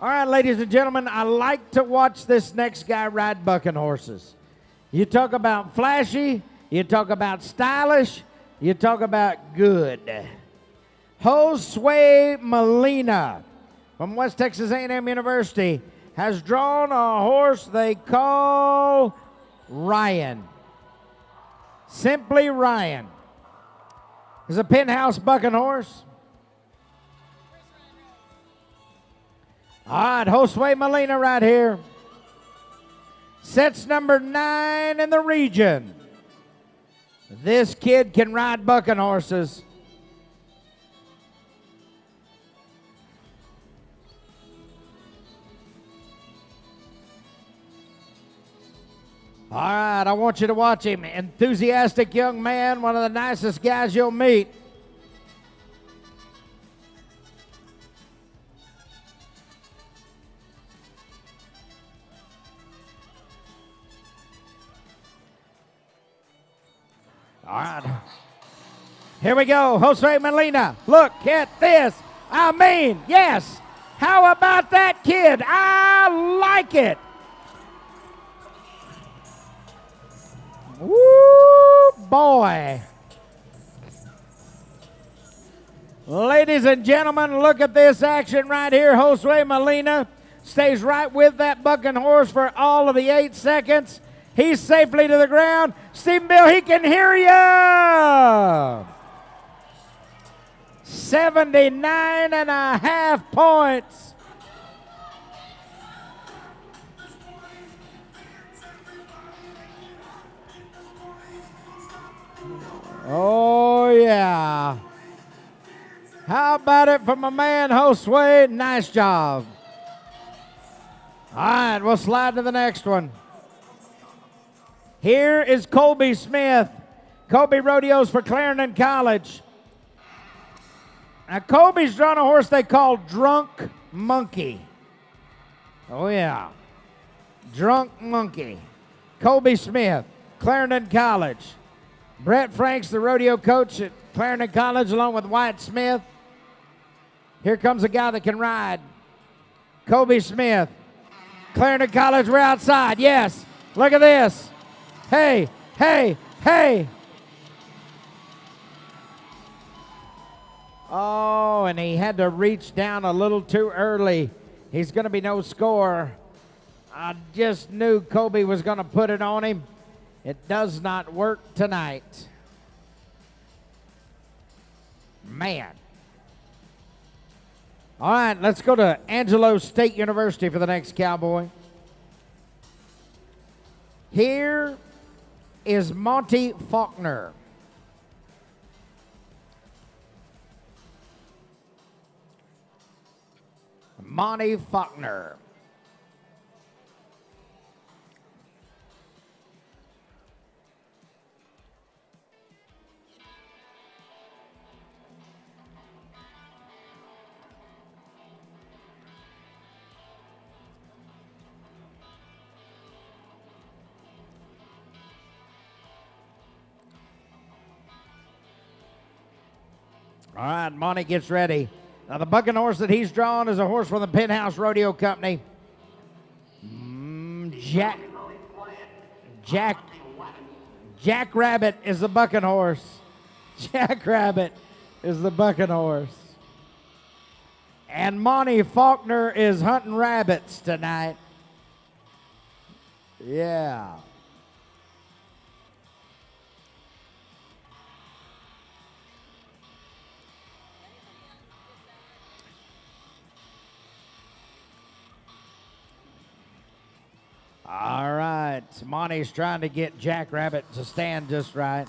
All right, ladies and gentlemen, I like to watch this next guy ride bucking horses. You talk about flashy, you talk about stylish, you talk about good. Josue Molina from West Texas A&M University has drawn a horse they call Ryan. Simply Ryan. He's a Penthouse bucking horse. All right, Josue Molina right here. Sets number 9 in the region. This kid can ride bucking horses. All right, I want you to watch him. Enthusiastic young man, one of the nicest guys you'll meet. All right. Here we go. Josue Molina. Look at this. I mean, yes. How about that kid? I like it. Woo, boy. Ladies and gentlemen, look at this action right here. Josue Molina stays right with that bucking horse for all of the 8 seconds. He's safely to the ground. Stephenville, he can hear you. 79.5 points. Oh, yeah. How about it from my man, Josue? Nice job. All right, we'll slide to the next one. Here is Colby Smith. Colby rodeos for Clarendon College. Now, Colby's drawn a horse they call Drunk Monkey. Oh, yeah. Drunk Monkey. Colby Smith, Clarendon College. Brett Franks, the rodeo coach at Clarendon College, along with Wyatt Smith. Here comes a guy that can ride. Colby Smith. Clarendon College, we're outside. Yes. Look at this. Hey, hey, hey. Oh, and he had to reach down a little too early. He's going to be no score. I just knew Colby was going to put it on him. It does not work tonight. Man. All right, let's go to Angelo State University for the next Cowboy. Here is Monty Faulkner. Monty Faulkner. All right, Monty gets ready. Now, the bucking horse that he's drawn is a horse from the Penthouse Rodeo Company. Jack Rabbit is the bucking horse. Jack Rabbit is the bucking horse. And Monty Faulkner is hunting rabbits tonight. Yeah. All right, Monty's trying to get Jack Rabbit to stand just right.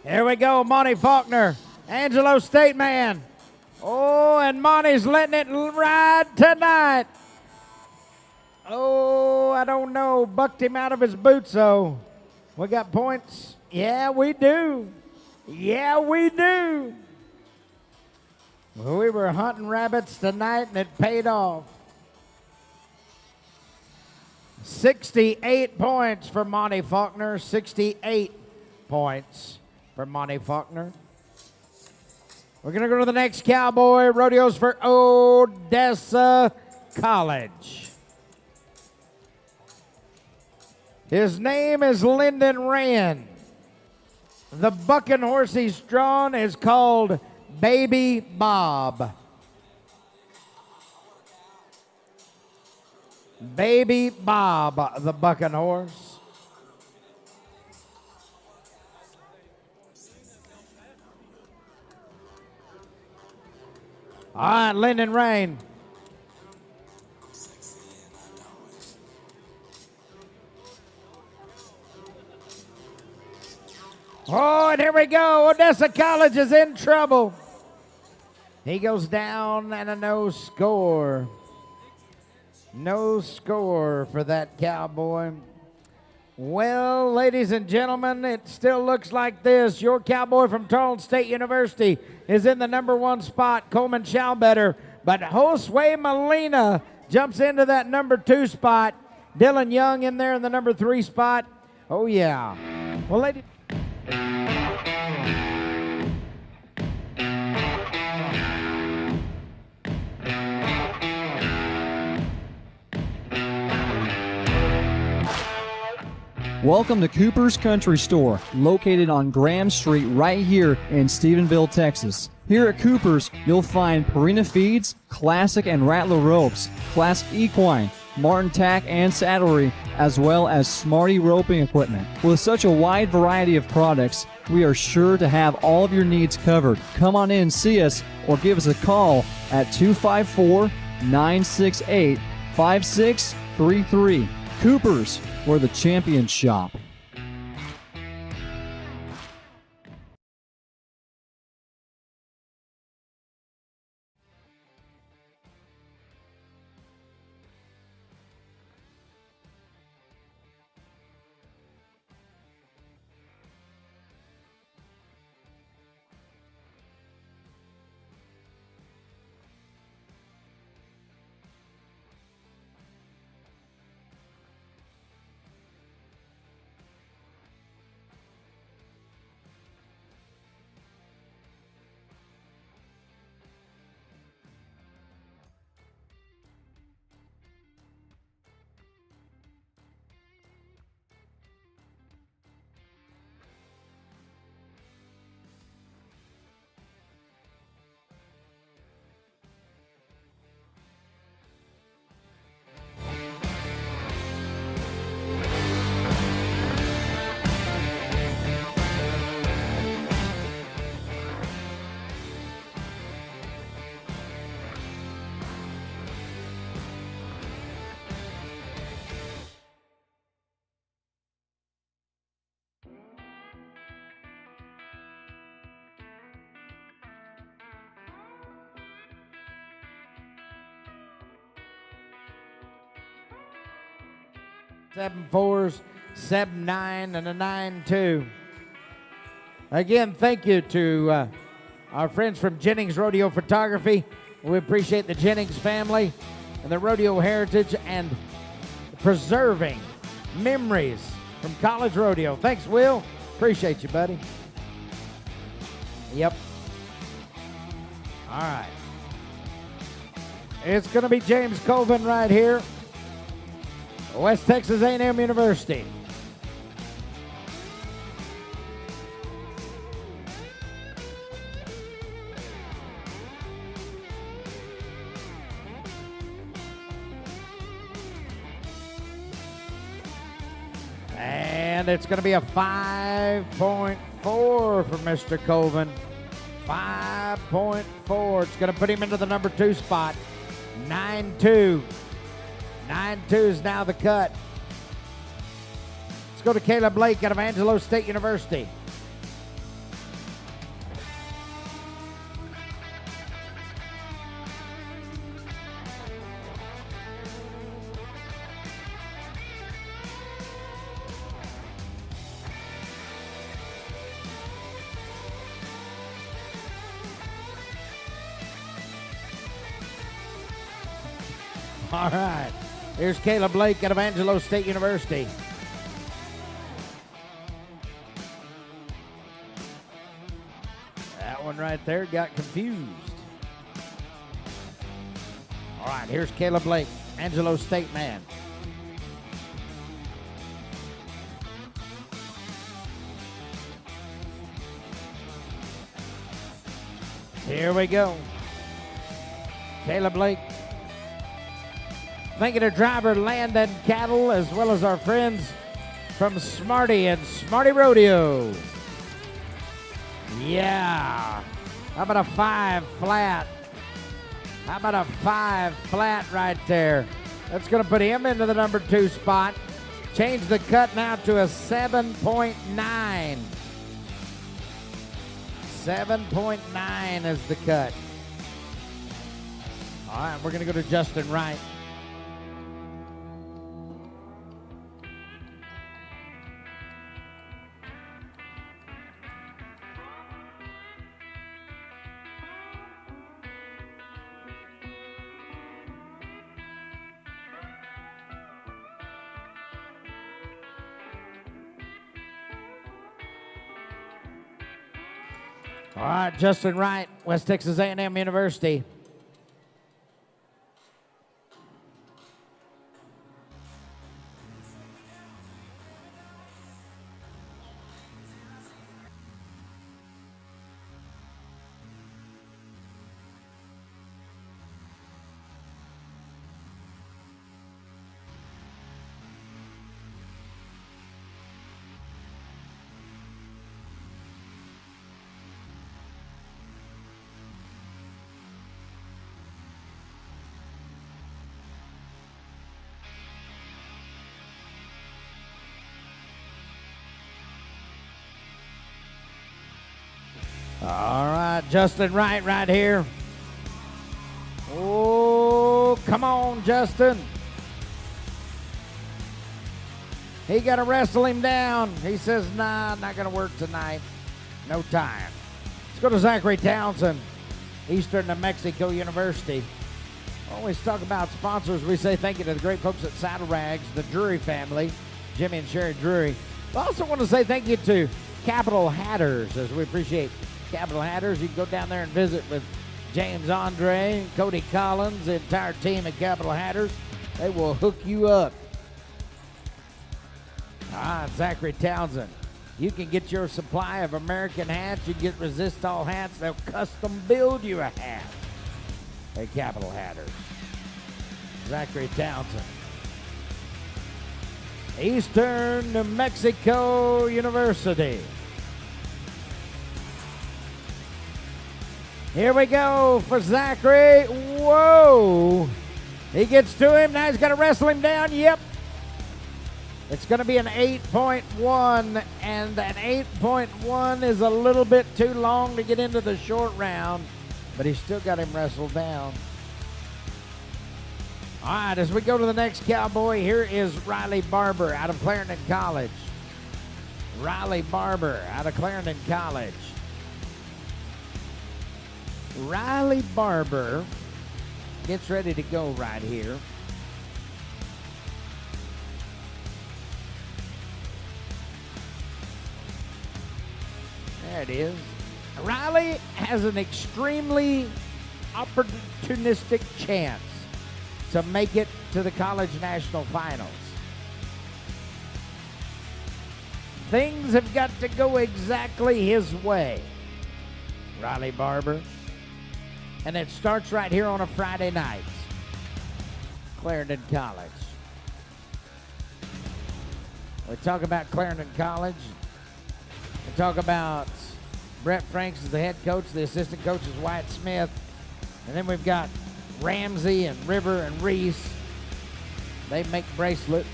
Here we go, Monty Faulkner, Angelo State man. Oh, and Monty's letting it ride tonight. Oh, I don't know. Bucked him out of his boots, though. We got points? Yeah, we do. Yeah, we do. Well, we were hunting rabbits tonight, and it paid off. 68 points for Monty Faulkner. 68 points for Monty Faulkner. We're going to go to the next cowboy. Rodeos for Odessa College. His name is Lyndon Rand. The bucking horse he's drawn is called Baby Bob. Baby Bob, the bucking horse. All right, Lyndon Rand. Oh, and here we go. Odessa College is in trouble. He goes down and a no score. No score for that cowboy. Well, ladies and gentlemen, it still looks like this. Your cowboy from Tarleton State University is in the number 1 spot, Coleman Schaubetter. But Josue Molina jumps into that number 2 spot. Dylan Young in there in the number 3 spot. Oh, yeah. Well, ladies... Welcome to Cooper's Country Store, located on Graham Street right here in Stephenville, Texas. Here at Cooper's, you'll find Purina feeds, classic and rattler ropes, classic equine, Martin tack and saddlery, as well as Smarty roping equipment. With such a wide variety of products, we are sure to have all of your needs covered. Come on in, see us, or give us a call at 254-968-5633. Cooper's, where the champions shop. Seven 4s, 7 9, and a 9-2. Again, thank you to our friends from Jennings Rodeo Photography. We appreciate the Jennings family and the rodeo heritage and preserving memories from college rodeo. Thanks, Will. Appreciate you, buddy. Yep. All right. It's going to be James Colvin right here. West Texas A&M University. And it's going to be a 5.4 for Mr. Colvin. 5.4. It's going to put him into the number 2 spot. 9-2. 9-2 is now the cut. Let's go to Caleb Blake out of Angelo State University. All right. Here's Caleb Blake at Evangelo State University. That one right there got confused. All right, here's Caleb Blake, Angelo State man. Here we go. Caleb Blake. Thinking of driver Landon Cattle, as well as our friends from Smarty and Smarty Rodeo. Yeah. How about a 5 flat? How about a 5 flat right there? That's going to put him into the number 2 spot. Change the cut now to a 7.9. 7.9 is the cut. All right, we're going to go to Justin Wright. All right, Justin Wright, West Texas A&M University. All right, Justin Wright right here. Oh, come on, Justin. He got to wrestle him down. He says, nah, not going to work tonight. No time. Let's go to Zachary Townsend, Eastern New Mexico University. Always talk about sponsors. We say thank you to the great folks at Saddle Rags, the Drury family, Jimmy and Sherry Drury. We also want to say thank you to Capital Hatters, as we appreciate Capital Hatters. You can go down there and visit with James Andre, Cody Collins, the entire team at Capital Hatters. They will hook you up. Zachary Townsend. You can get your supply of American hats. You can get Resistol hats. They'll custom build you a hat at Capital Hatters. Zachary Townsend. Eastern New Mexico University. Here we go for Zachary. Whoa. He gets to him. Now he's got to wrestle him down. Yep. It's going to be an 8.1, and an 8.1 is a little bit too long to get into the short round, but he's still got him wrestled down. All right, as we go to the next cowboy, here is Riley Barber out of Clarendon College. Riley Barber out of Clarendon College. Riley Barber gets ready to go right here. There it is. Riley has an extremely opportunistic chance to make it to the college national finals. Things have got to go exactly his way. Riley Barber. And it starts right here on a Friday night. Clarendon College. We talk about Clarendon College. We talk about Brett Franks as the head coach. The assistant coach is Wyatt Smith. And then we've got Ramsey and River and Reese. They make bracelets.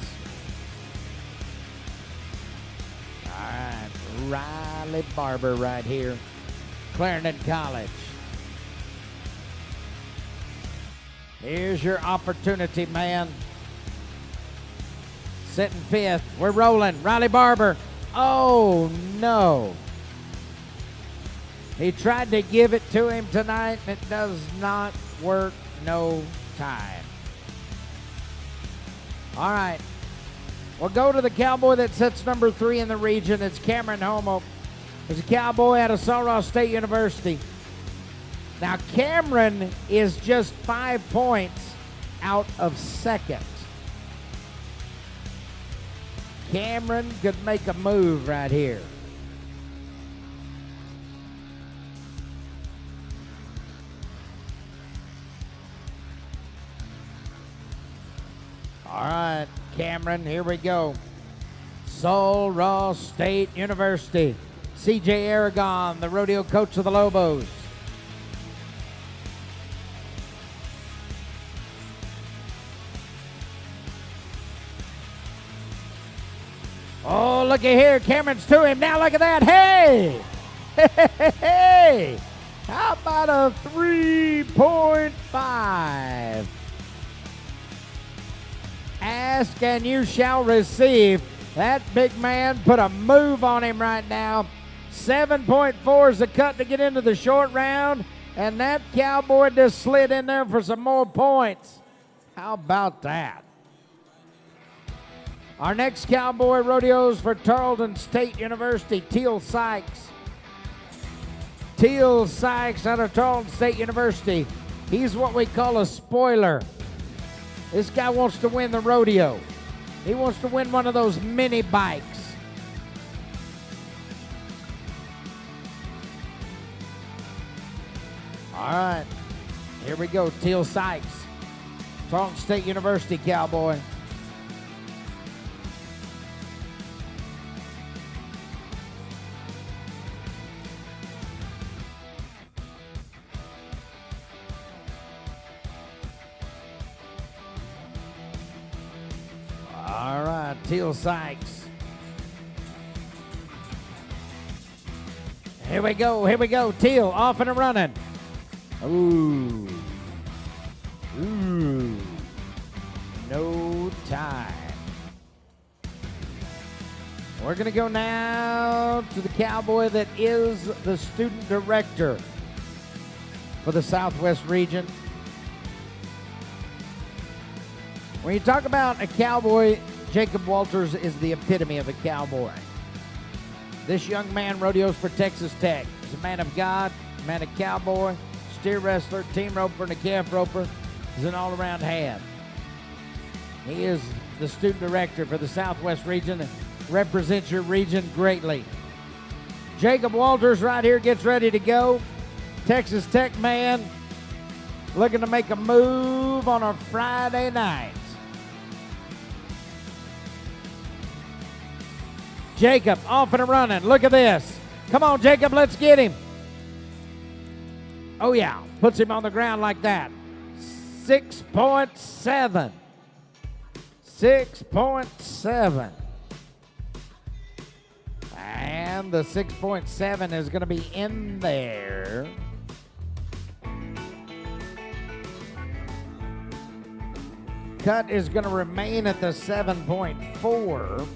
All right, Riley Barber right here. Clarendon College. Here's your opportunity, man. Sitting fifth. We're rolling. Riley Barber. Oh, no. He tried to give it to him tonight, and it does not work no time. All right. We'll go to the cowboy that sits number 3 in the region. It's Cameron Homo. He's a cowboy out of St. Ross State University. Now, Cameron is just 5 points out of second. Cameron could make a move right here. All right, Cameron, here we go. St. Ross State University. C.J. Aragon, the rodeo coach of the Lobos. Oh, looky here. Cameron's to him. Now look at that. Hey! Hey! How about a 3.5? Ask and you shall receive. That big man put a move on him right now. 7.4 is the cut to get into the short round. And that cowboy just slid in there for some more points. How about that? Our next cowboy rodeos for Tarleton State University, Teal Sykes. Teal Sykes out of Tarleton State University. He's what we call a spoiler. This guy wants to win the rodeo. He wants to win one of those mini bikes. All right, here we go, Teal Sykes. Tarleton State University cowboy. All right, Teal Sykes. Here we go, Teal off and running. Ooh. No time. We're going to go now to the cowboy that is the student director for the Southwest region. When you talk about a cowboy, Jacob Walters is the epitome of a cowboy. This young man rodeos for Texas Tech. He's a man of God, a man of cowboy, steer wrestler, team roper, and a calf roper. He's an all-around hand. He is the student director for the Southwest region and represents your region greatly. Jacob Walters right here gets ready to go. Texas Tech man looking to make a move on a Friday night. Jacob off and running. Look at this. Come on, Jacob, let's get him. Oh, yeah. Puts him on the ground like that. 6.7. 6.7. And the 6.7 is going to be in there. Cut is going to remain at the 7.4.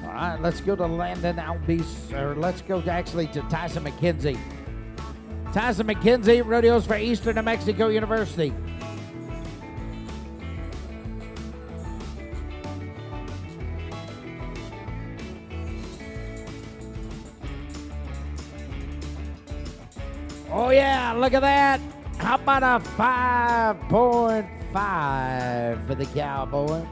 All right, let's go to Landon Albies, or let's go actually to Tyson McKenzie. Tyson McKenzie rodeos for Eastern New Mexico University. Oh, yeah, look at that. How about a 5.5 for the cowboy?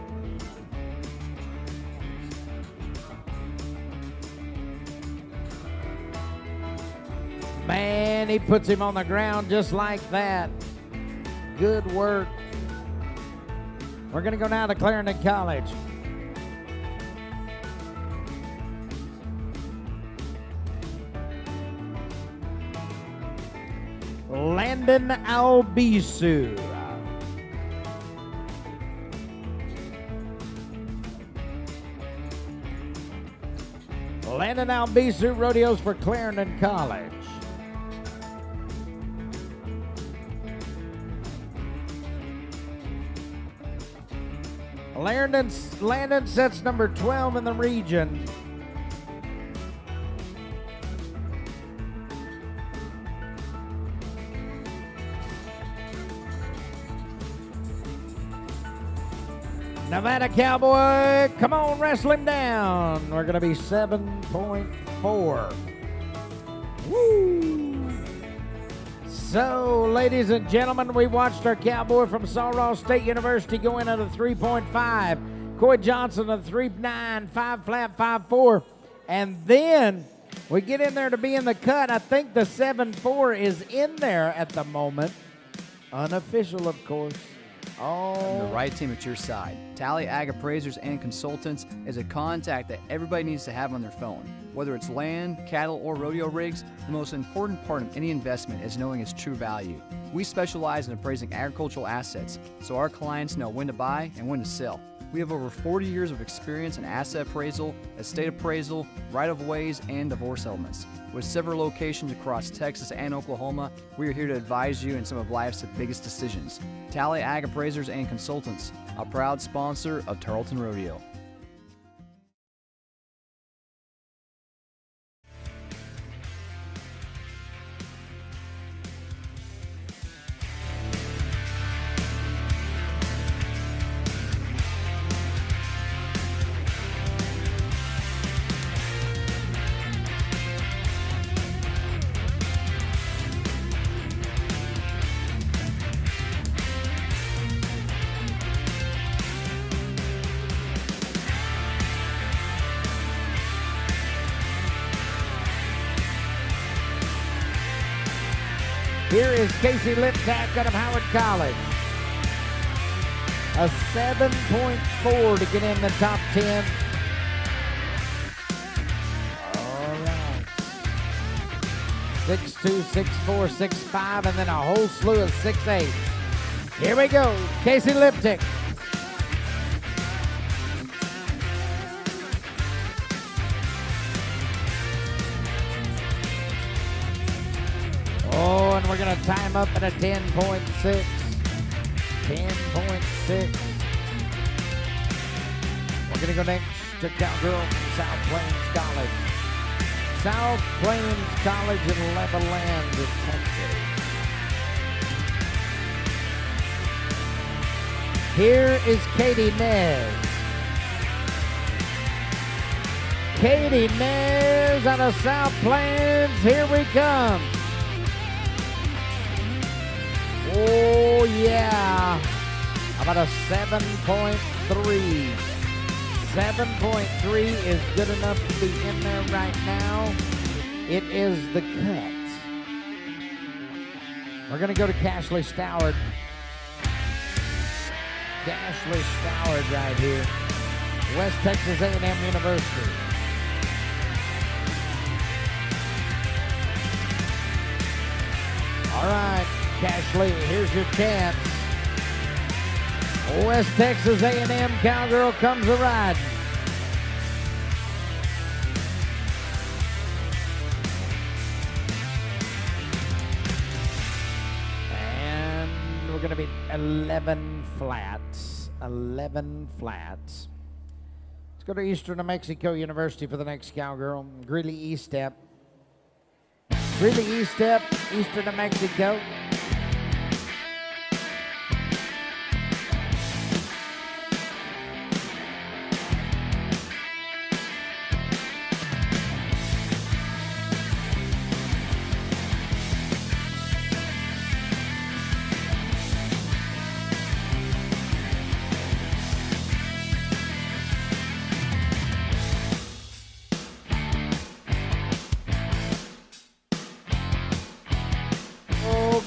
Man, he puts him on the ground just like that. Good work. We're going to go now to Clarendon College. Landon Albisu. Landon Albisu rodeos for Clarendon College. Landon sets number 12 in the region. Nevada Cowboy, come on, wrestle him down. We're going to be 7.4. Woo! So, ladies and gentlemen, we watched our Cowboy from Sulross State University go in at a 3.5. Coy Johnson at 3.9, 5 flat, 5.4. And then we get in there to be in the cut. I think the 7.4 is in there at the moment. Unofficial, of course. And the right team at your side. Tally Ag Appraisers and Consultants is a contact that everybody needs to have on their phone. Whether it's land, cattle, or rodeo rigs, the most important part of any investment is knowing its true value. We specialize in appraising agricultural assets, so our clients know when to buy and when to sell. We have over 40 years of experience in asset appraisal, estate appraisal, right-of-ways, and divorce settlements. With several locations across Texas and Oklahoma, we are here to advise you in some of life's biggest decisions. Tally Ag Appraisers and Consultants, a proud sponsor of Tarleton Rodeo. Here is Casey Liptak out of Howard College. A 7.4 to get in the top 10. All right. 6'2", 6'4", 6'5", and then a whole slew of 6'8". Here we go, Casey Liptak. Oh, and we're going to time up at a 10.6. 10.6. We're going to go next to Cowgirl from South Plains College. South Plains College in Levelland, Texas. Here is Katie Nez. Katie Nez out of South Plains. Here we come. Oh, yeah. About a 7.3. 7.3 is good enough to be in there right now. It is the cut. We're going to go to Cashley Stoward. Cashley Stoward right here. West Texas A&M University. All right. Cashley, here's your chance. West Texas A&M Cowgirl comes a riding. And we're going to be 11 flats. 11 flats. Let's go to Eastern New Mexico University for the next Cowgirl. Greeley E-Step. Greeley E-Step, Eastern New Mexico.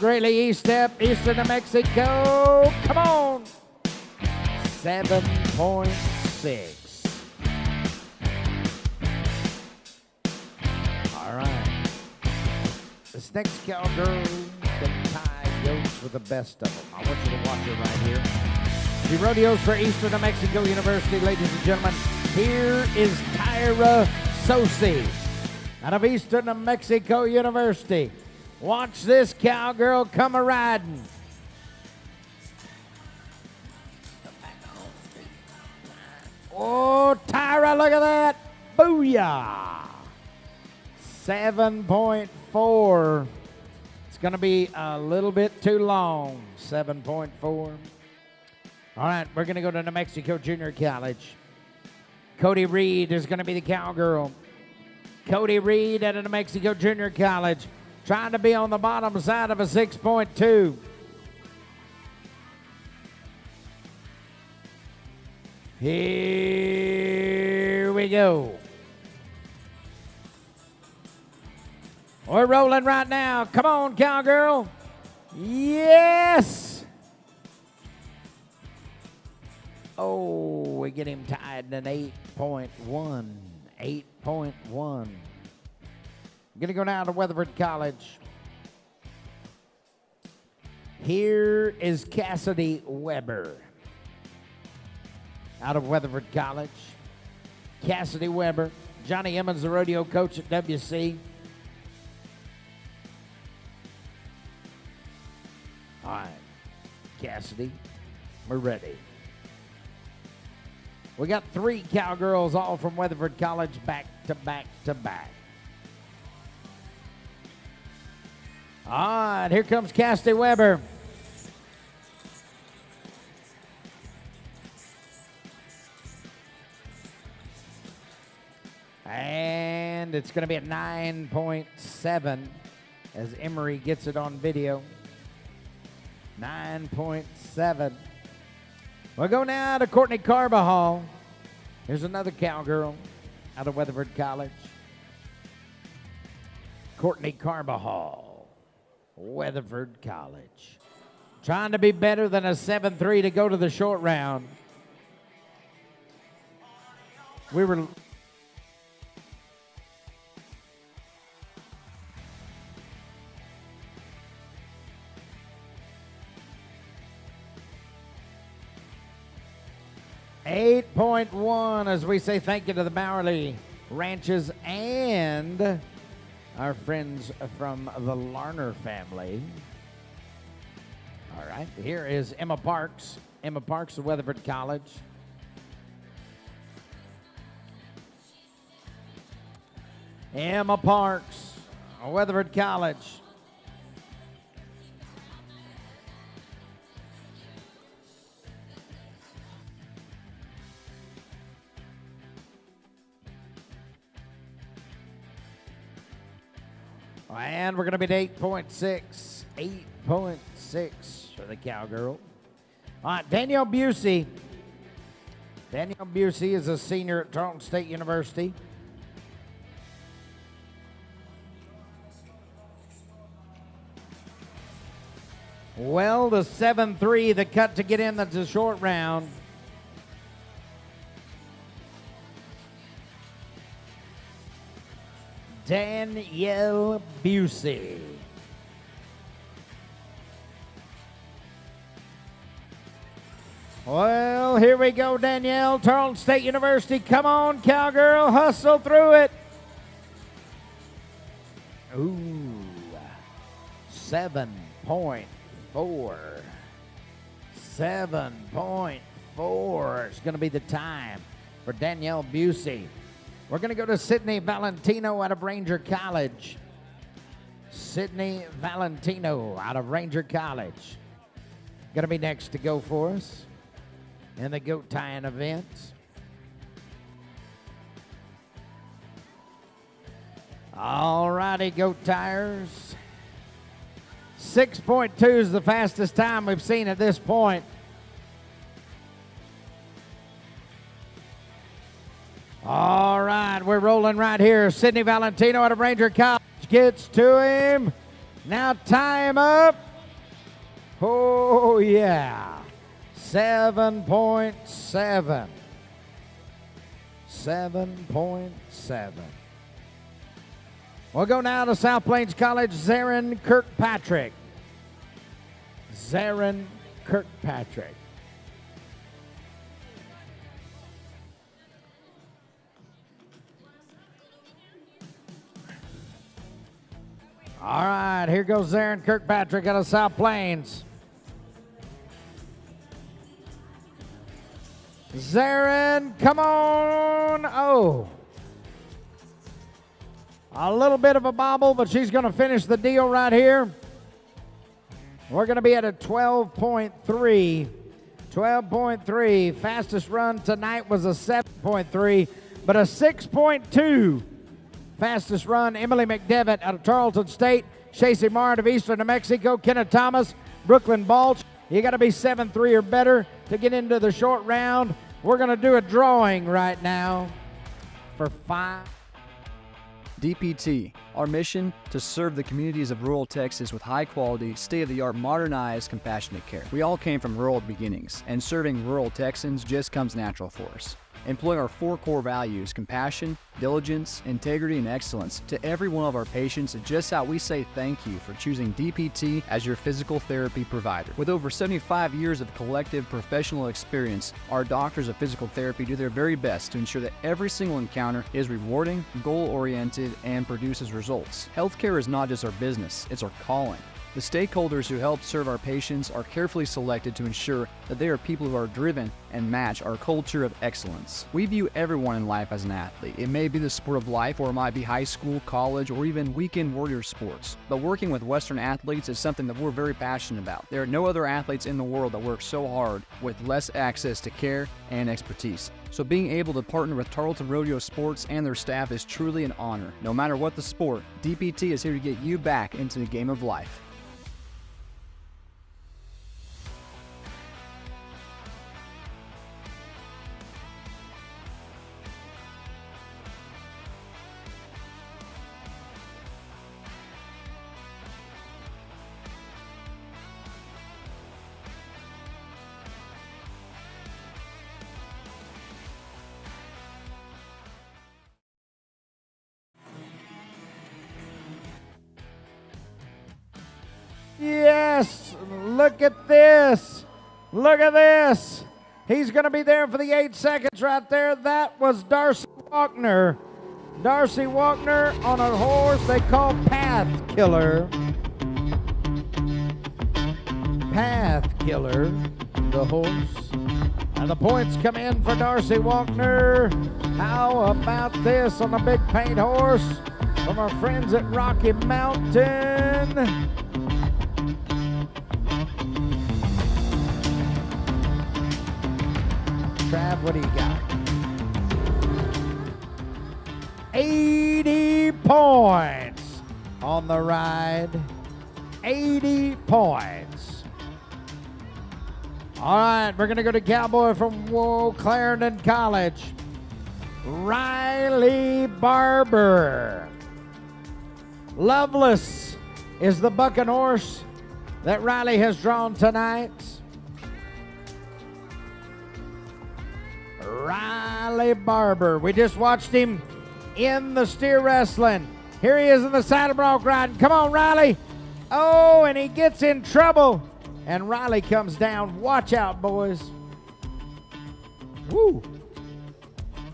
Greeley E-Step, Eastern New Mexico. Come on. 7.6. All right. This next Cowgirl can tie goats with the best of them. I want you to watch it right here. The rodeos for Eastern New Mexico University, ladies and gentlemen. Here is Tyra Sosi out of Eastern New Mexico University. Watch this Cowgirl come a-riding. look at that. Booyah. 7.4. It's going to be a little bit too long. 7.4. All right, we're going to go to New Mexico Junior College. Cody Reed is going to be the cowgirl. Cody Reed at New Mexico Junior College, trying to be on the bottom side of a 6.2. Here we go. We're rolling right now. Come on, cowgirl. Yes. Oh, we get him tied in an 8.1. 8.1. I'm going to go now to Weatherford College. Here is Cassidy Weber out of Weatherford College. Cassidy Weber. Johnny Emmons, the rodeo coach at WC. All right, Cassidy, we're ready. We got 3 cowgirls all from Weatherford College back to back to back. All right, here comes Cassidy Weber. And it's going to be a 9.7 as Emery gets it on video. 9.7. We'll go now to Courtney Carbajal. Here's another cowgirl out of Weatherford College. Courtney Carbajal, Weatherford College. Trying to be better than a 7.3 to go to the short round. We were... .1 as we say thank you to the Bowerly Ranches and our friends from the Larner family. All right, here is Emma Parks. Emma Parks of Weatherford College. Emma Parks of Weatherford College. And we're going to be at 8.6. 8.6 for the cowgirl. All right, Danielle Busey. Danielle Busey is a senior at Tarleton State University. Well, the 7.3, the cut to get in the short round. Danielle Busey. Well, here we go, Danielle. Tarleton State University. Come on, cowgirl. Hustle through it. Ooh. 7.4. 7.4 is going to be the time for Danielle Busey. We're going to go to Sydney Valentino out of Ranger College. Sydney Valentino out of Ranger College. Going to be next to go for us in the goat tying events. All righty, goat tires. 6.2 is the fastest time we've seen at this point. All right, we're rolling right here. Sydney Valentino out of Ranger College gets to him. Now tie him up. Oh, yeah. 7.7. 7.7. We'll go now to South Plains College, Zarin Kirkpatrick. Zarin Kirkpatrick. All right, here goes Zarin Kirkpatrick out of South Plains. Zarin, come on. Oh. A little bit of a bobble, but she's going to finish the deal right here. We're going to be at a 12.3. 12.3. Fastest run tonight was a 7.3, but a 6.2. Fastest run, Emily McDevitt out of Tarleton State, Shacey Martin of Eastern New Mexico, Kenneth Thomas, Brooklyn Balch. You got to be 7.3 or better to get into the short round. We're going to do a drawing right now for 5. DPT, our mission to serve the communities of rural Texas with high-quality, state-of-the-art, modernized, compassionate care. We all came from rural beginnings, and serving rural Texans just comes natural for us. Employing our 4 core values, compassion, diligence, integrity, and excellence, to every one of our patients is just how we say thank you for choosing DPT as your physical therapy provider. With over 75 years of collective professional experience, our doctors of physical therapy do their very best to ensure that every single encounter is rewarding, goal-oriented, and produces results. Healthcare is not just our business, it's our calling. The stakeholders who help serve our patients are carefully selected to ensure that they are people who are driven and match our culture of excellence. We view everyone in life as an athlete. It may be the sport of life, or it might be high school, college, or even weekend warrior sports. But working with Western athletes is something that we're very passionate about. There are no other athletes in the world that work so hard with less access to care and expertise. So being able to partner with Tarleton Rodeo Sports and their staff is truly an honor. No matter what the sport, DPT is here to get you back into the game of life. Yes, look at this. Look at this. He's going to be there for the 8 seconds right there. That was Darcy Walkner. Darcy Walkner on a horse they call Path Killer. Path Killer, the horse. And the points come in for Darcy Walkner. How about this on the big paint horse from our friends at Rocky Mountain? Trav, what do you got? 80 points on the ride. 80 points. All right, we're going to go to Cowboy from Clarendon College. Riley Barber. Loveless is the bucking horse that Riley has drawn tonight. Riley Barber. We just watched him in the steer wrestling. Here he is in the saddle bronc riding. Come on, Riley. Oh, and he gets in trouble. And Riley comes down. Watch out, boys. Woo.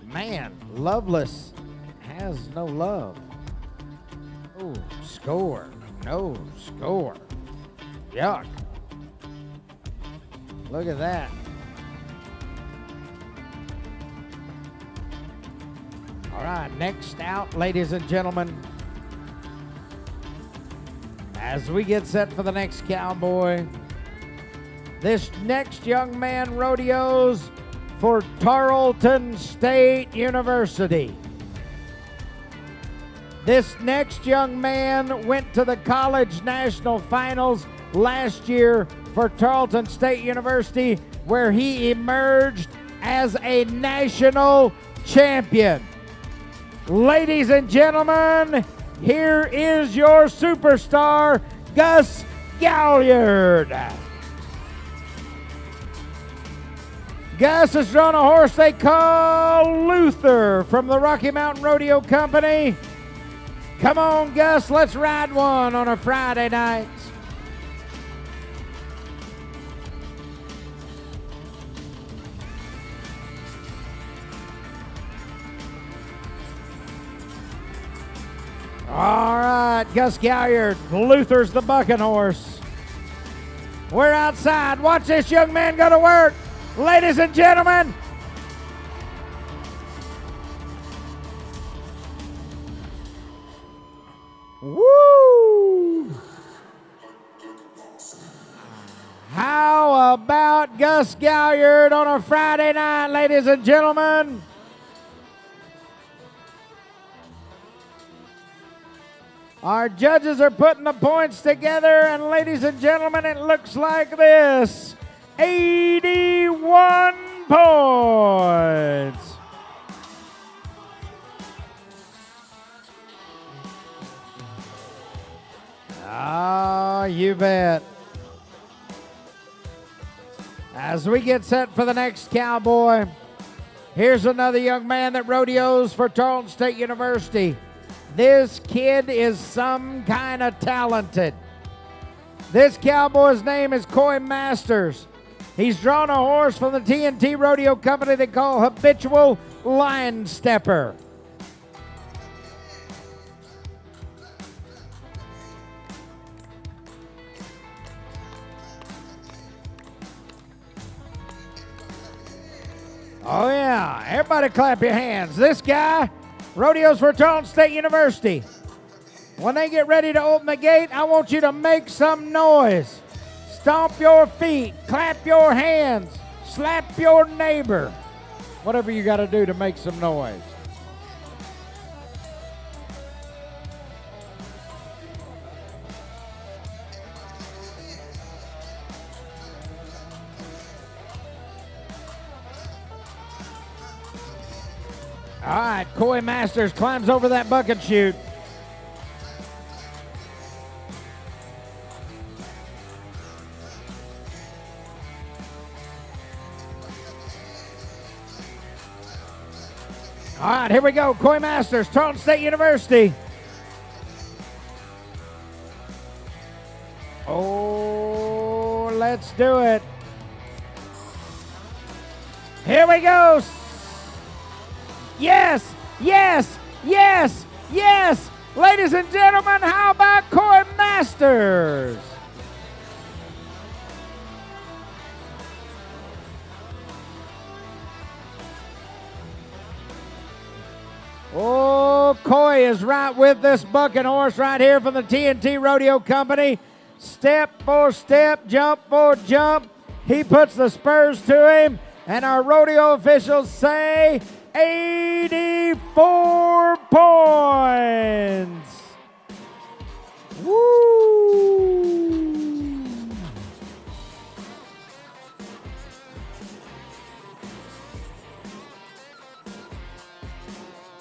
Man, Loveless has no love. Oh, score. No score. Yuck. Look at that. All right, next out, ladies and gentlemen, as we get set for the next cowboy, this next young man rodeos for Tarleton State University. This next young man went to the college national finals last year for Tarleton State University, where he emerged as a national champion. Ladies and gentlemen, here is your superstar, Gus Galliard. Gus has drawn a horse they call Luther from the Rocky Mountain Rodeo Company. Come on, Gus, let's ride one on a Friday night. All right, Gus Galliard, Luther's the bucking horse. We're outside. Watch this young man go to work. Ladies and gentlemen, about Gus Galliard on a Friday night, ladies and gentlemen? Our judges are putting the points together, and ladies and gentlemen, it looks like this. 81 points. Oh, you bet. As we get set for the next cowboy, here's another young man that rodeos for Tarleton State University. This kid is some kind of talented. This cowboy's name is Coy Masters. He's drawn a horse from the TNT Rodeo Company they call Habitual Line Stepper. Oh yeah, everybody clap your hands. This guy rodeos for Tarleton State University. When they get ready to open the gate, I want you to make some noise. Stomp your feet, clap your hands, slap your neighbor. Whatever you got to do to make some noise. All right, Coy Masters climbs over that bucket chute. All right, here we go. Coy Masters, Tarleton State University. Oh, let's do it. Here we go. Yes, yes, yes, yes. Ladies and gentlemen, how about Coy Masters? Oh, Coy is right with this bucking horse right here from the TNT Rodeo Company. Step for step, jump for jump. He puts the spurs to him, and our rodeo officials say 84 points. Woo!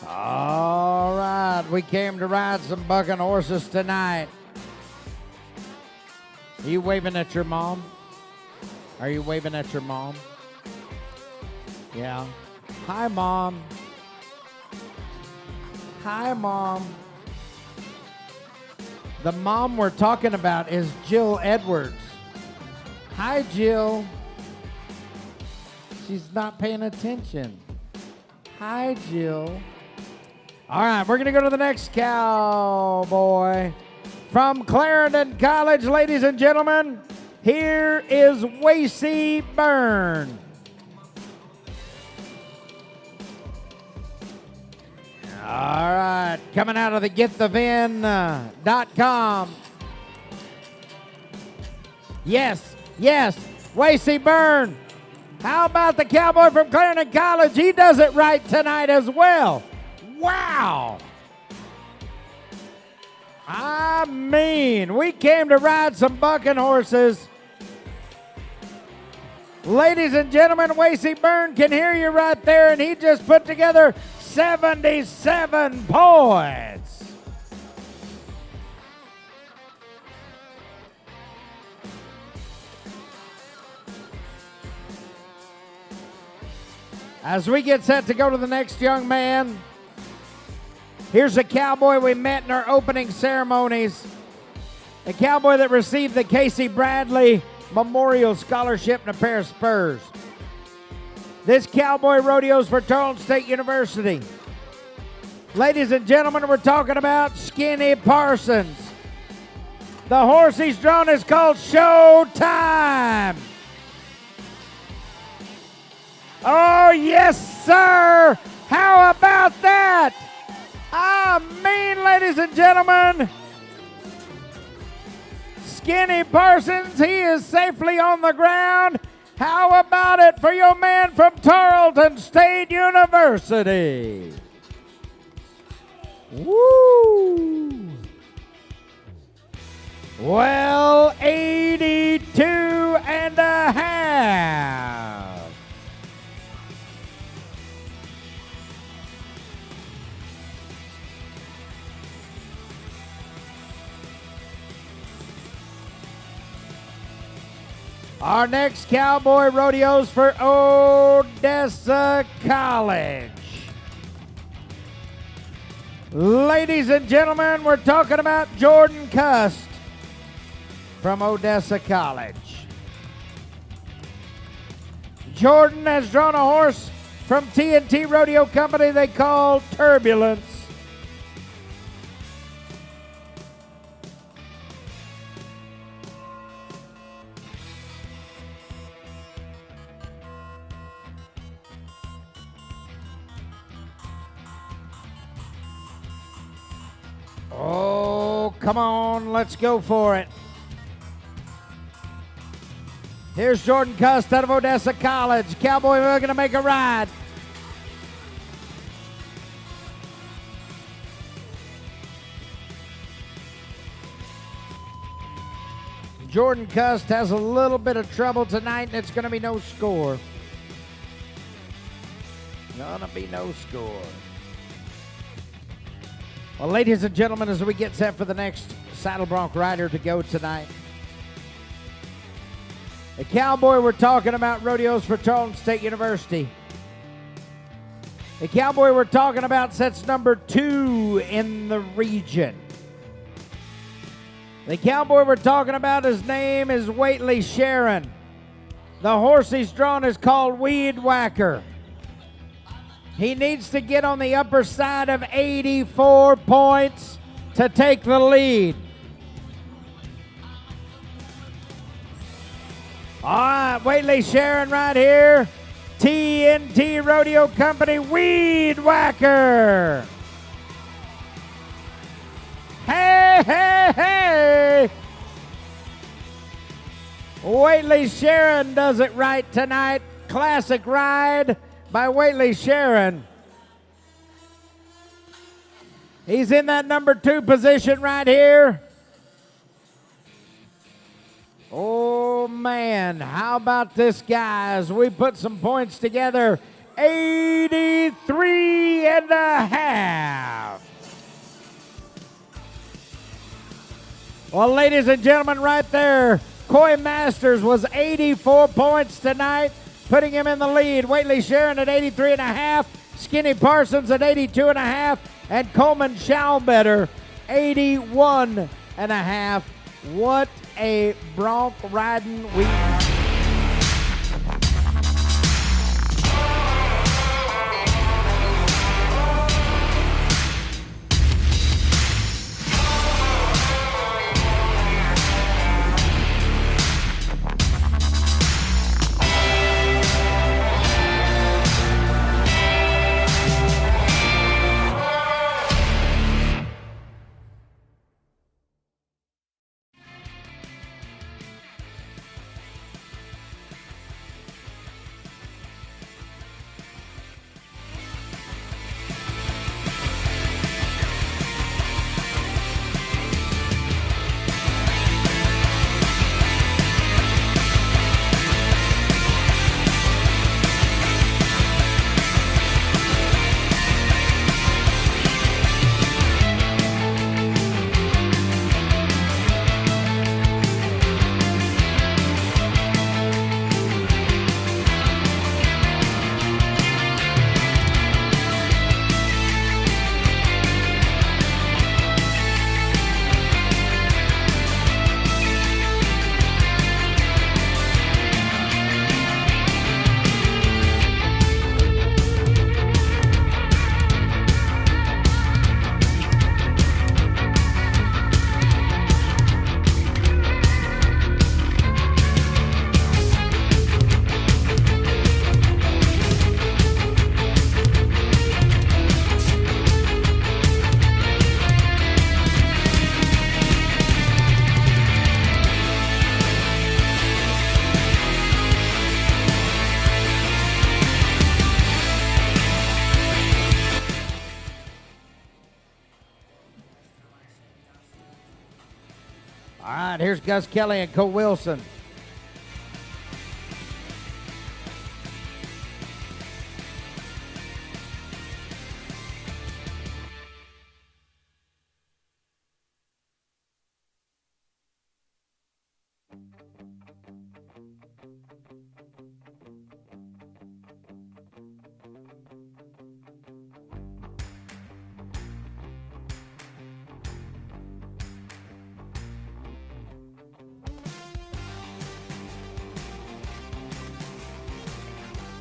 All right, we came to ride some bucking horses tonight. Are you waving at your mom? Are you waving at your mom? Yeah. Hi, Mom. Hi, Mom. The mom we're talking about is Jill Edwards. Hi, Jill. She's not paying attention. Hi, Jill. All right, we're going to go to the next cowboy. From Clarendon College, ladies and gentlemen, here is Wacy Byrne. All right, coming out of the getthevin.com. Yes, yes, Wacy Byrne. How about the cowboy from Clarendon College? He does it right tonight as well. Wow. I mean, we came to ride some bucking horses. Ladies and gentlemen, Wacy Byrne can hear you right there, and he just put together 77 points. As we get set to go to the next young man, here's a cowboy we met in our opening ceremonies. A cowboy that received the Casey Bradley Memorial Scholarship and a pair of spurs. This cowboy rodeos for Tarleton State University. Ladies and gentlemen, we're talking about Skinny Parsons. The horse he's drawn is called Showtime. Oh, yes, sir. How about that? I mean, ladies and gentlemen, Skinny Parsons, he is safely on the ground. How about it for your man from Tarleton State University? Woo! Well, 82 and a half. Our next Cowboy Rodeo's for Odessa College. Ladies and gentlemen, we're talking about Jordan Cust from Odessa College. Jordan has drawn a horse from T&T Rodeo Company they call Turbulence. Oh, come on, let's go for it. Here's Jordan Cust out of Odessa College. Cowboy, we're going to make a ride. Jordan Cust has a little bit of trouble tonight, and it's going to be no score. Gonna be no score. Well, ladies and gentlemen, as we get set for the next saddle bronc rider to go tonight, the Cowboy we're talking about rodeos for Tarleton State University. The Cowboy we're talking about sets number 2 in the region. The Cowboy we're talking about, his name is Waitley Sharon. The horse he's drawn is called Weed Whacker. He needs to get on the upper side of 84 points to take the lead. All right, Waitley Sharon right here. T&T Rodeo Company, Weed Whacker. Hey, hey, hey. Waitley Sharon does it right tonight. Classic ride by Waitley Sharon. He's in that number 2 position right here. Oh, man, how about this, guys? We put some points together. 83 and a half. Well, ladies and gentlemen, right there, Coy Masters was 84 points tonight, putting him in the lead. Waitley Sharon at 83 and a half, Skinny Parsons at 82 and a half, and Coleman Schaubetter 81 and a half. What a bronc riding week. right, here's Gus Kelly and Cole Wilson.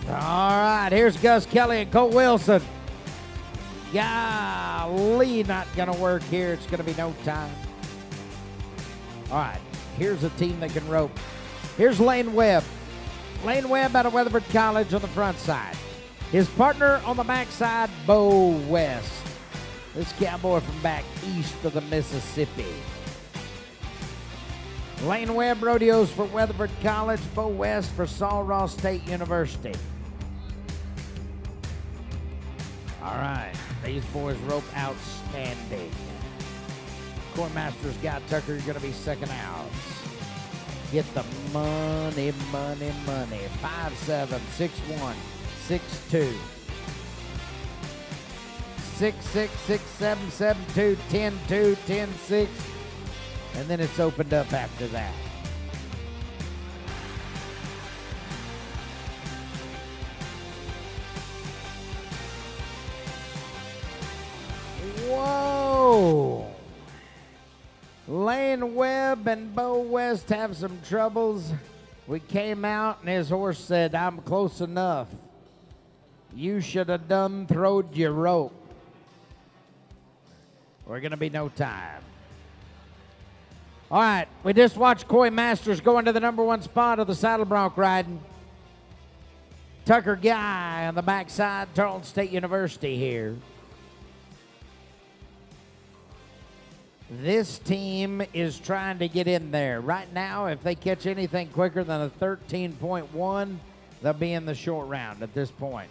All right, here's Gus Kelly and Cole Wilson. Golly, not going to work here. It's going to be no time. All right, here's a team that can rope. Here's Lane Webb. Lane Webb out of Weatherford College on the front side. His partner on the back side, Bo West. This cowboy from back east of the Mississippi. Lane Webb rodeos for Weatherford College, Bo West for Sul Ross State University. All right, these boys rope outstanding. Corps Masters guy Tucker, you're going to be second out. Get the money, money, money. 5'7", 6'1", 6'2", 6'6", 6'7", 7'2", 10'2", 10'6", and then it's opened up after that. Whoa! Lane Webb and Bo West have some troubles. We came out and his horse said, "I'm close enough. You should have done throwed your rope." We're going to be no time. All right, we just watched Coy Masters go into the number one spot of the saddle bronc riding. Tucker Guy on the backside, Tarleton State University here. This team is trying to get in there. Right now, if they catch anything quicker than a 13.1, they'll be in the short round at this point.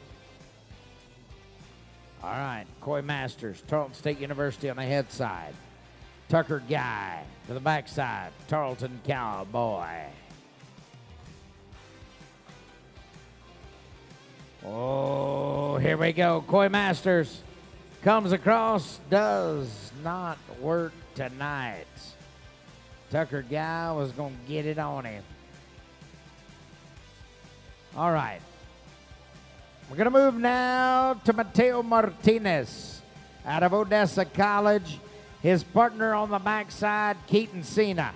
All right, Coy Masters, Tarleton State University on the head side. Tucker Guy to the backside, Tarleton Cowboy. Oh, here we go. Coy Masters comes across, does not work tonight. Tucker Guy was going to get it on him. All right. We're going to move now to Mateo Martinez out of Odessa College. His partner on the backside, Keaton Cena,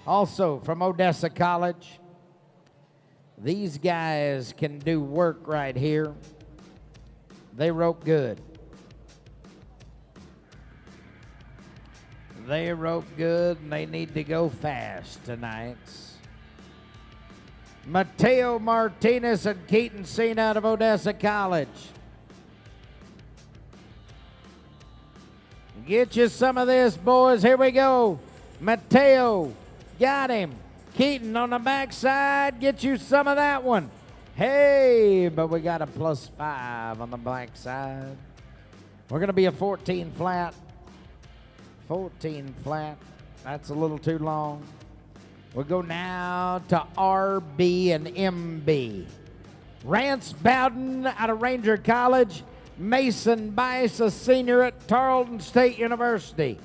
also from Odessa College. These guys can do work right here. They rope good. They rope good, and they need to go fast tonight. Mateo Martinez and Keaton Cena out of Odessa College. Get you some of this, boys. Here we go. Mateo got him. Keaton on the backside. Get you some of that one. Hey, but we got a +5 on the backside. We're going to be a 14 flat. 14 flat. That's a little too long. We'll go now to RB and MB. Rance Bowden out of Ranger College. Mason Bice, a senior at Tarleton State University.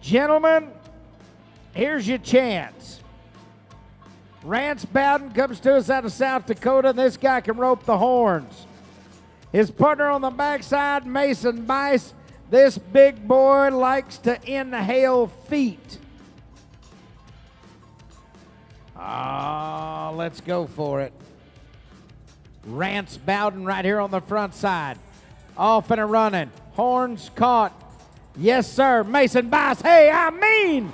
Gentlemen, here's your chance. Rance Bowden comes to us out of South Dakota, and this guy can rope the horns. His partner on the backside, Mason Bice. This big boy likes to inhale feet. Let's go for it. Rance Bowden right here on the front side. Off and a running. Horns caught. Yes, sir. Mason Bice. Hey, I mean,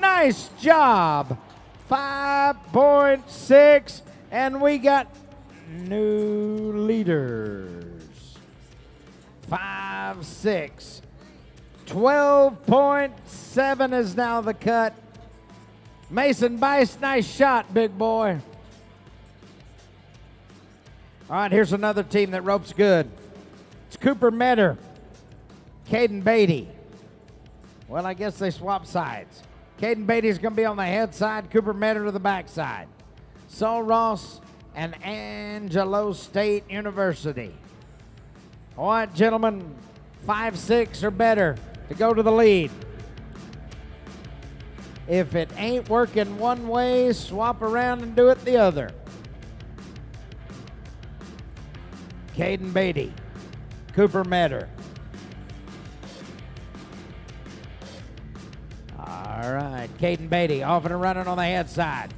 nice job. 5.6, and we got new leaders. 5.6. 12.7 is now the cut. Mason Bice, nice shot, big boy. All right, here's another team that ropes good. It's Cooper Metter, Caden Beatty. Well, I guess they swap sides. Caden Beatty's going to be on the head side. Cooper Metter to the backside. Saul Ross and Angelo State University. All right, gentlemen, 5-6 or better to go to the lead. If it ain't working one way, swap around and do it the other. Caden Beatty, Cooper Metter. All right, Caden Beatty off and running on the head side.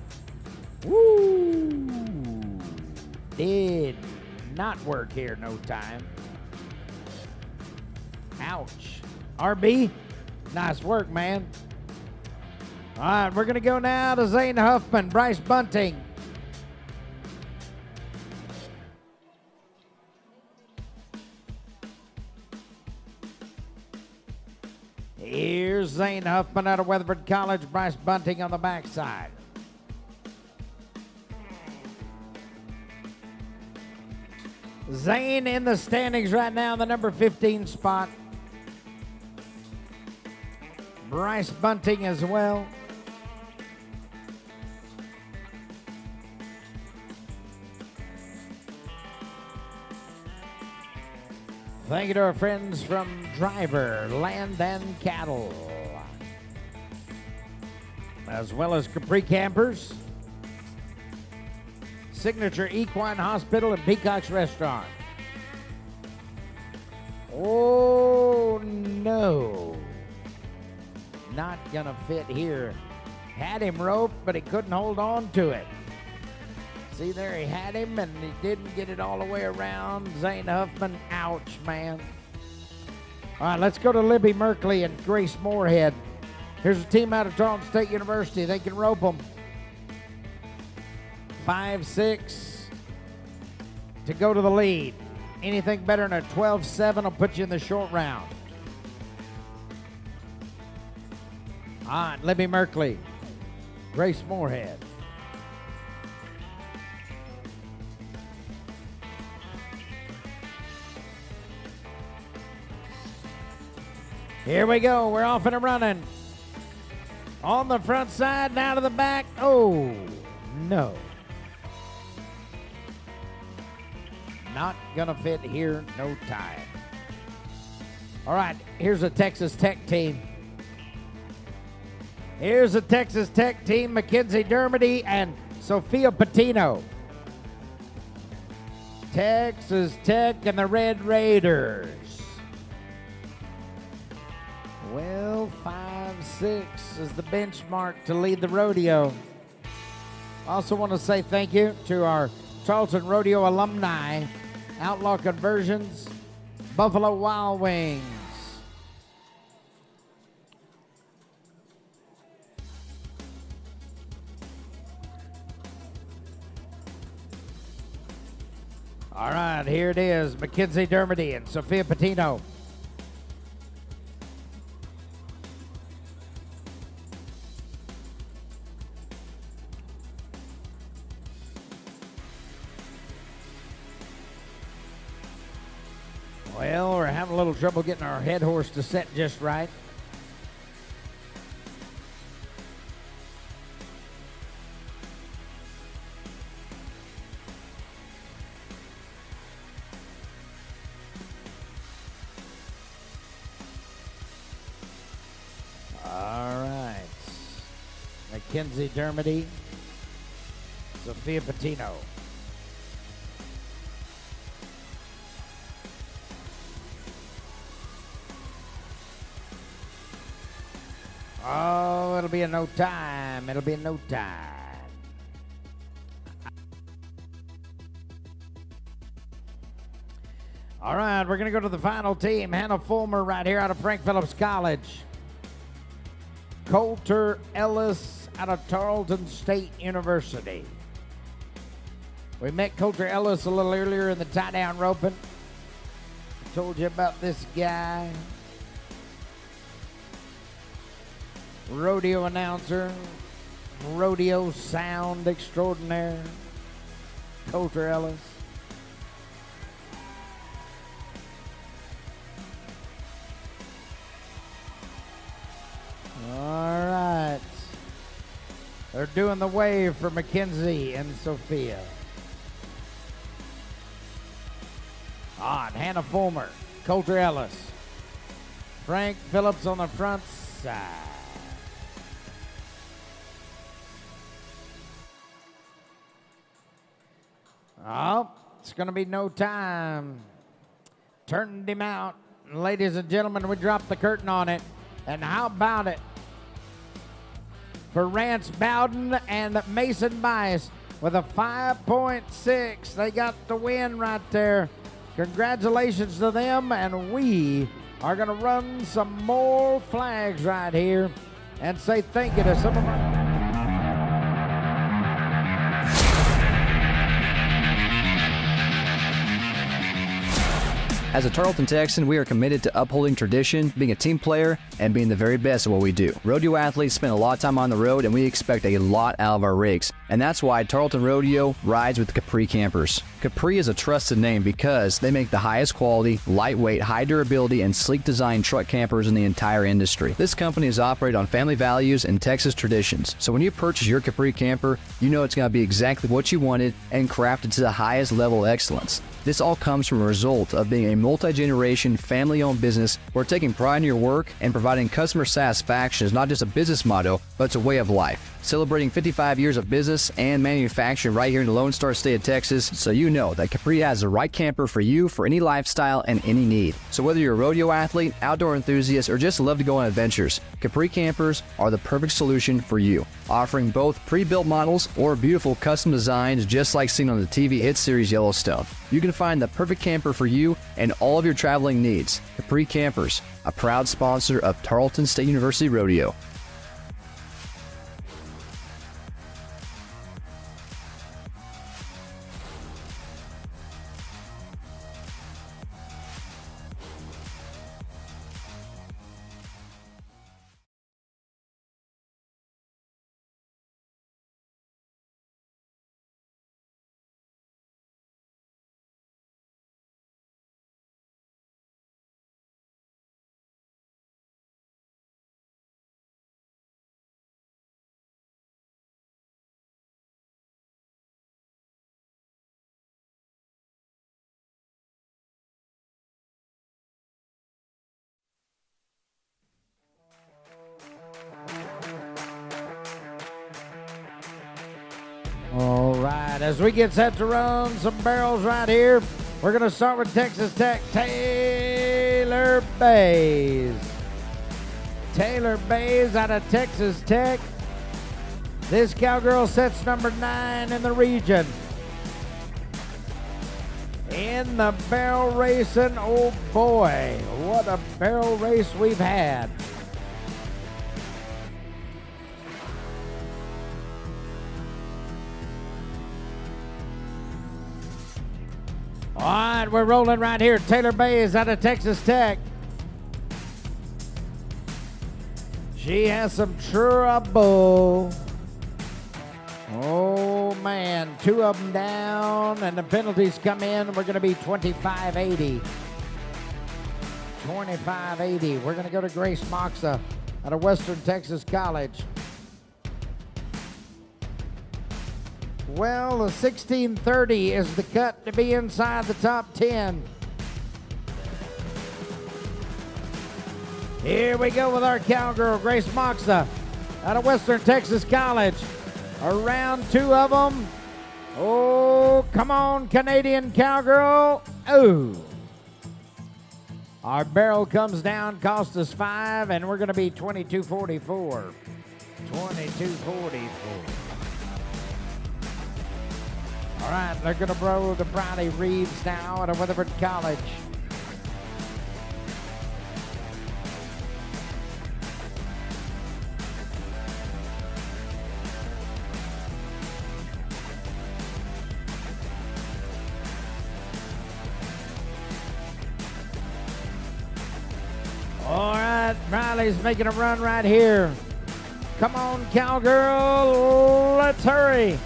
Woo! Did not work here, no time. Ouch. RB, nice work, man. All right, we're going to go now to Zane Huffman, Bryce Bunting. Here's Zane Huffman out of Weatherford College, Bryce Bunting on the backside. Zane in the standings right now, the number 15 spot. Bryce Bunting as well. Thank you to our friends from Driver, Land and Cattle, as well as Capri Campers, Signature Equine Hospital, and Peacock's Restaurant. Oh, no. Not gonna fit here. Had him roped, but he couldn't hold on to it. See there, he had him, and he didn't get it all the way around. Zane Huffman, ouch, man. All right, let's go to Libby Merkley and Grace Moorhead. Here's a team out of Tarleton State University. They can rope them. 5-6 to go to the lead. Anything better than a 12-7 will put you in the short round. All right, Libby Merkley, Grace Moorhead. Here we go. We're off and running. On the front side, now to the back. Oh, no. Not going to fit here. No time. All right, here's a Texas Tech team. Here's a Texas Tech team, Mackenzie Dermody and Sophia Patino. Texas Tech and the Red Raiders. Well, 5-6 is the benchmark to lead the rodeo. Also want to say thank you to our Tarleton Rodeo alumni, Outlaw Conversions, Buffalo Wild Wings. All right, here it is, Mackenzie Dermody and Sophia Patino. Well, we're having a little trouble getting our head horse to set just right. All right. Mackenzie Dermody, Sophia Patino. Oh, it'll be in no time. It'll be in no time. All right, we're going to go to the final team. Hannah Fulmer right here out of Frank Phillips College. Coulter Ellis out of Tarleton State University. We met Coulter Ellis a little earlier in the tie-down roping. I told you about this guy. Rodeo announcer, rodeo sound extraordinaire, Coulter Ellis. All right. doing the wave for Mackenzie and Sophia. On Hannah Fulmer, Coulter Ellis, Frank Phillips on the front side. Oh, it's going to be no time. Turned him out. Ladies and gentlemen, we dropped the curtain on it. And how about it for Rance Bowden and Mason Bice with a 5.6. They got the win right there. Congratulations to them, and we are going to run some more flags right here and say thank you to some of our... As a Tarleton Texan, we are committed to upholding tradition, being a team player, and being the very best at what we do. Rodeo athletes spend a lot of time on the road, and we expect a lot out of our rigs. And that's why Tarleton Rodeo rides with Capri Campers. Capri is a trusted name because they make the highest quality, lightweight, high durability, and sleek design truck campers in the entire industry. This company is operated on family values and Texas traditions. So when you purchase your Capri camper, you know it's going to be exactly what you wanted and crafted to the highest level of excellence. This all comes from a result of being a multi-generation, family-owned business where taking pride in your work and providing customer satisfaction is not just a business motto, but it's a way of life. Celebrating 55 years of business and manufacturing right here in the Lone Star State of Texas, so you know that Capri has the right camper for you for any lifestyle and any need. So whether you're a rodeo athlete, outdoor enthusiast, or just love to go on adventures, Capri Campers are the perfect solution for you. Offering both pre-built models or beautiful custom designs just like seen on the TV hit series Yellowstone. You can find the perfect camper for you and all of your traveling needs. Capri Campers, a proud sponsor of Tarleton State University Rodeo. All right, as we get set to run some barrels right here, we're going to start with Texas Tech, Taylor Bays. Taylor Bays out of Texas Tech. This cowgirl sets number 9 in the region. In the barrel racing, oh boy, what a barrel race we've had. All right, we're rolling right here. Taylor Bays out of Texas Tech. She has some trouble. Oh, man. 2 of them down, and the penalties come in. We're going to be 25-80. 25-80. We're going to go to Grace Moxa out of Western Texas College. Well, the 1630 is the cut to be inside the top 10. Here we go with our cowgirl, Grace Moxa, out of Western Texas College. Around 2 of them. Oh, come on, Canadian cowgirl. Oh. Our barrel comes down, cost us 5, and we're going to be 22.44. 22.44. All right, they're going to blow to Briley Reeves now at Weatherford College. All right, Briley's making a run right here. Come on, cowgirl, let's hurry.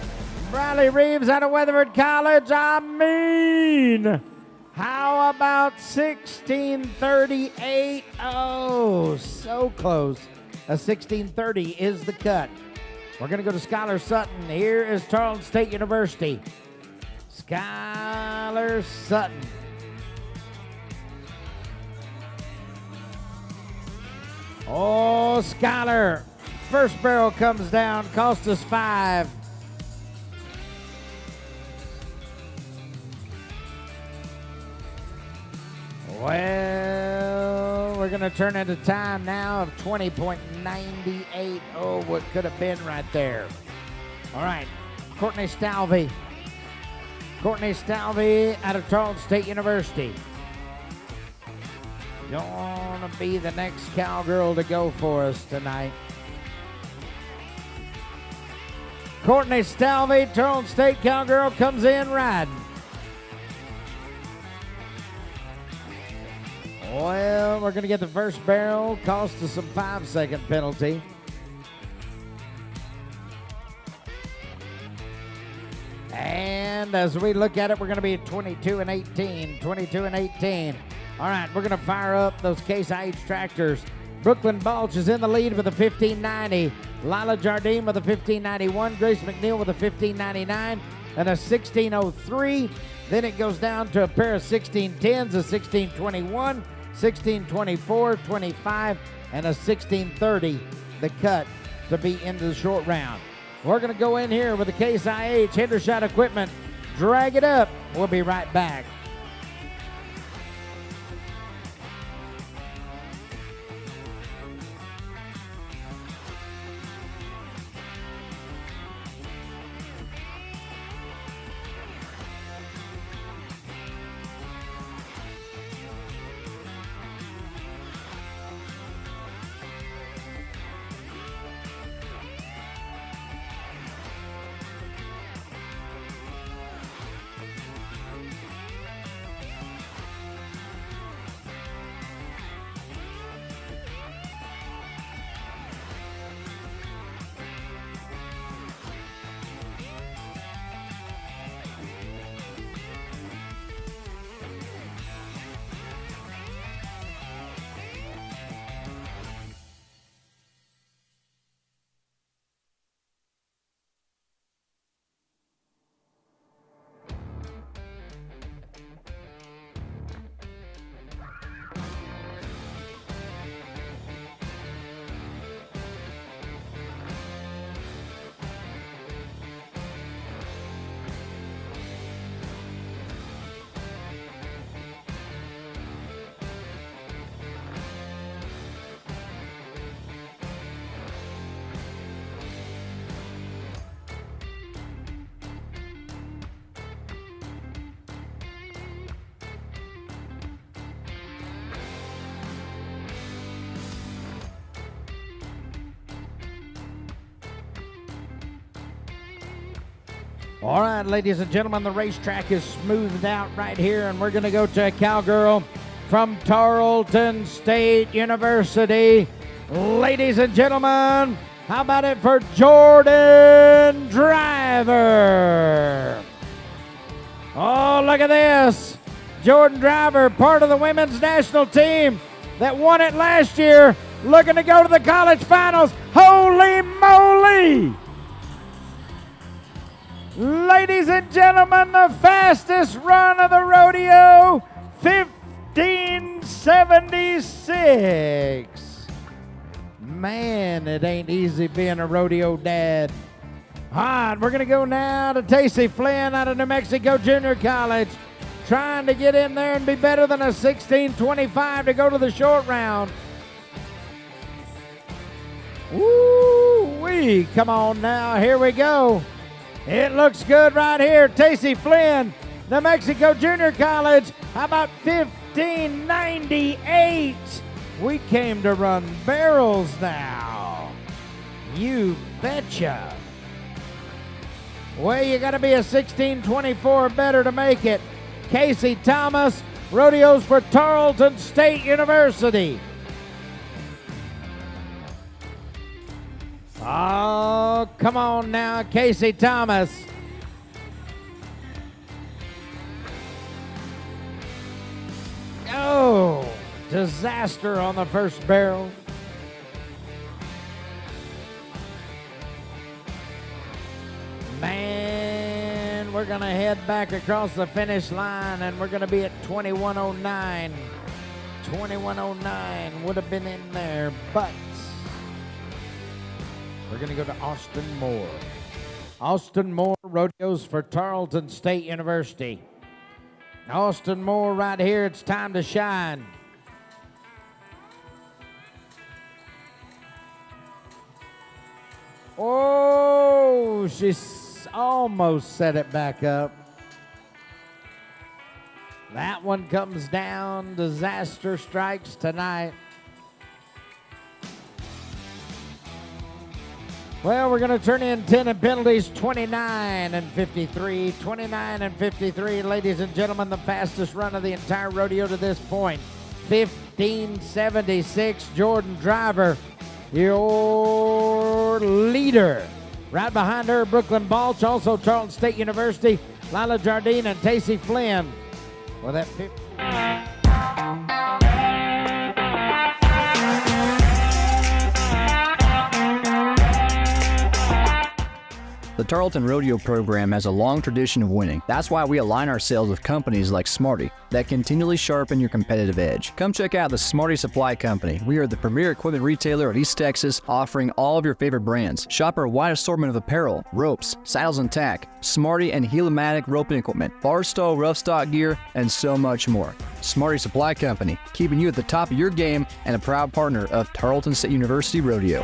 Briley Reeves out of Weatherford College. I mean, how about 16:38? Oh, so close. A 16:30 is the cut. We're going to go to Skylar Sutton. Here is Tarleton State University. Skylar Sutton. Oh, Skylar. First barrel comes down, cost us 5. Well, we're going to turn into time now of 20.98. Oh, what could have been right there. All right, Courtney Stalvey. Courtney Stalvey out of Tarleton State University. Gonna be the next cowgirl to go for us tonight. Courtney Stalvey, Tarleton State cowgirl, comes in riding. Well, we're going to get the first barrel. Cost us some 5-second penalty. And as we look at it, we're going to be at 22-18. 22-18. All right, we're going to fire up those Case IH tractors. Brooklyn Balch is in the lead with a 1590. Lila Jardine with a 1591. Grace McNeil with a 1599 and a 1603. Then it goes down to a pair of 1610s, a 1621, 1624, 25, and a 1630. The cut to be into the short round. We're going to go in here with the Case IH Hendershot equipment. Drag it up. We'll be right back. All right, ladies and gentlemen, the racetrack is smoothed out right here, and we're going to go to a cowgirl from Tarleton State University. Ladies and gentlemen, how about it for Jordan Driver? Oh, look at this. Jordan Driver, part of the women's national team that won it last year, looking to go to the college finals. Holy moly! Ladies and gentlemen, the fastest run of the rodeo, 1576. Man, it ain't easy being a rodeo dad. All right, we're going to go now to Tacey Flynn out of New Mexico Junior College, trying to get in there and be better than a 1625 to go to the short round. Woo-wee, come on now, here we go. It looks good right here. Tacey Flynn, New Mexico Junior College. How about 1598? We came to run barrels now. You betcha. Well, you got to be a 1624 or better to make it. Casey Thomas, rodeos for Tarleton State University. Oh, come on now, Casey Thomas. Oh, disaster on the first barrel. we're going to head back across the finish line, and we're going to be at 2109. 2109 would have been in there, but we're going to go to Austin Moore. Austin Moore rodeos for Tarleton State University. Austin Moore right here, it's time to shine. Oh, she's almost set it back up. That one comes down. Disaster strikes tonight. Well, we're going to turn in 10 and penalties, 29 and 53. 29 and 53, ladies and gentlemen, the fastest run of the entire rodeo to this point. 15:76, Jordan Driver, your leader. Right behind her, Brooklyn Balch, also Tarleton State University, Lila Jardine and Tacey Flynn. Well, that The Tarleton Rodeo program has a long tradition of winning. That's why we align ourselves with companies like Smarty that continually sharpen your competitive edge. Come check out the Smarty Supply Company. We are the premier equipment retailer of East Texas, offering all of your favorite brands. Shop our wide assortment of apparel, ropes, saddles and tack, Smarty and Heliomatic roping equipment, Barstow rough stock gear, and so much more. Smarty Supply Company, keeping you at the top of your game and a proud partner of Tarleton State University Rodeo.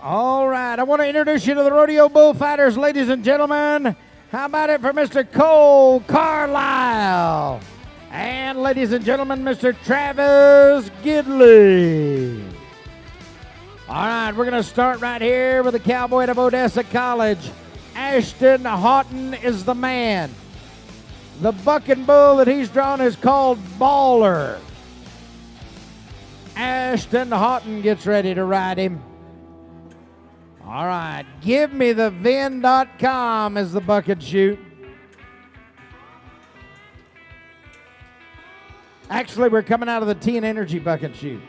All right, I want to introduce you to the rodeo bullfighters, ladies and gentlemen. How about it for Mr. Cole Carlisle? And ladies and gentlemen, Mr. Travis Gidley. All right, we're going to start right here with the cowboy of Odessa College. Ashton Houghton is the man. The bucking bull that he's drawn is called Baller. Ashton Houghton gets ready to ride him. All right, give me the VIN.com as the bucket shoot. Actually, we're coming out of the T and Energy bucket shoot.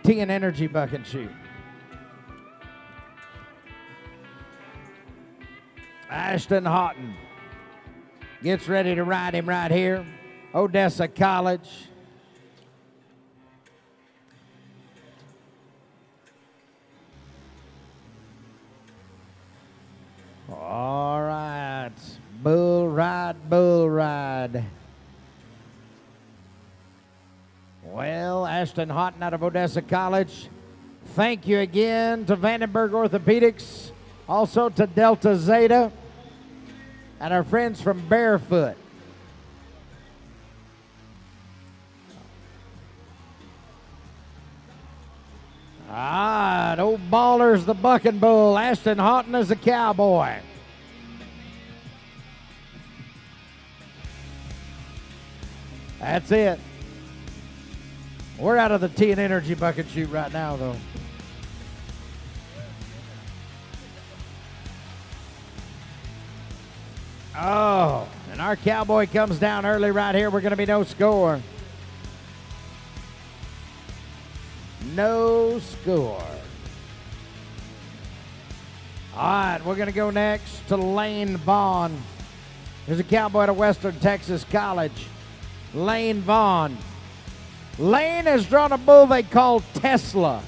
T and Energy bucket shoot. Ashton Houghton gets ready to ride him right here. Odessa College. All right, bull ride, bull ride. Well, Ashton Houghton out of Odessa College. Thank you again to Vandenberg Orthopedics, also to Delta Zeta, and our friends from Barefoot. All right, old Baller's the bucking bull. Ashton Houghton is the cowboy. That's it. We're out of the T and Energy bucket shoot right now, though. Oh, and our cowboy comes down early right here. We're going to be no score. No score. All right, we're going to go next to Lane Vaughn. Here's a cowboy at Western Texas College. Lane Vaughn. Lane has drawn a bull they call Tesla.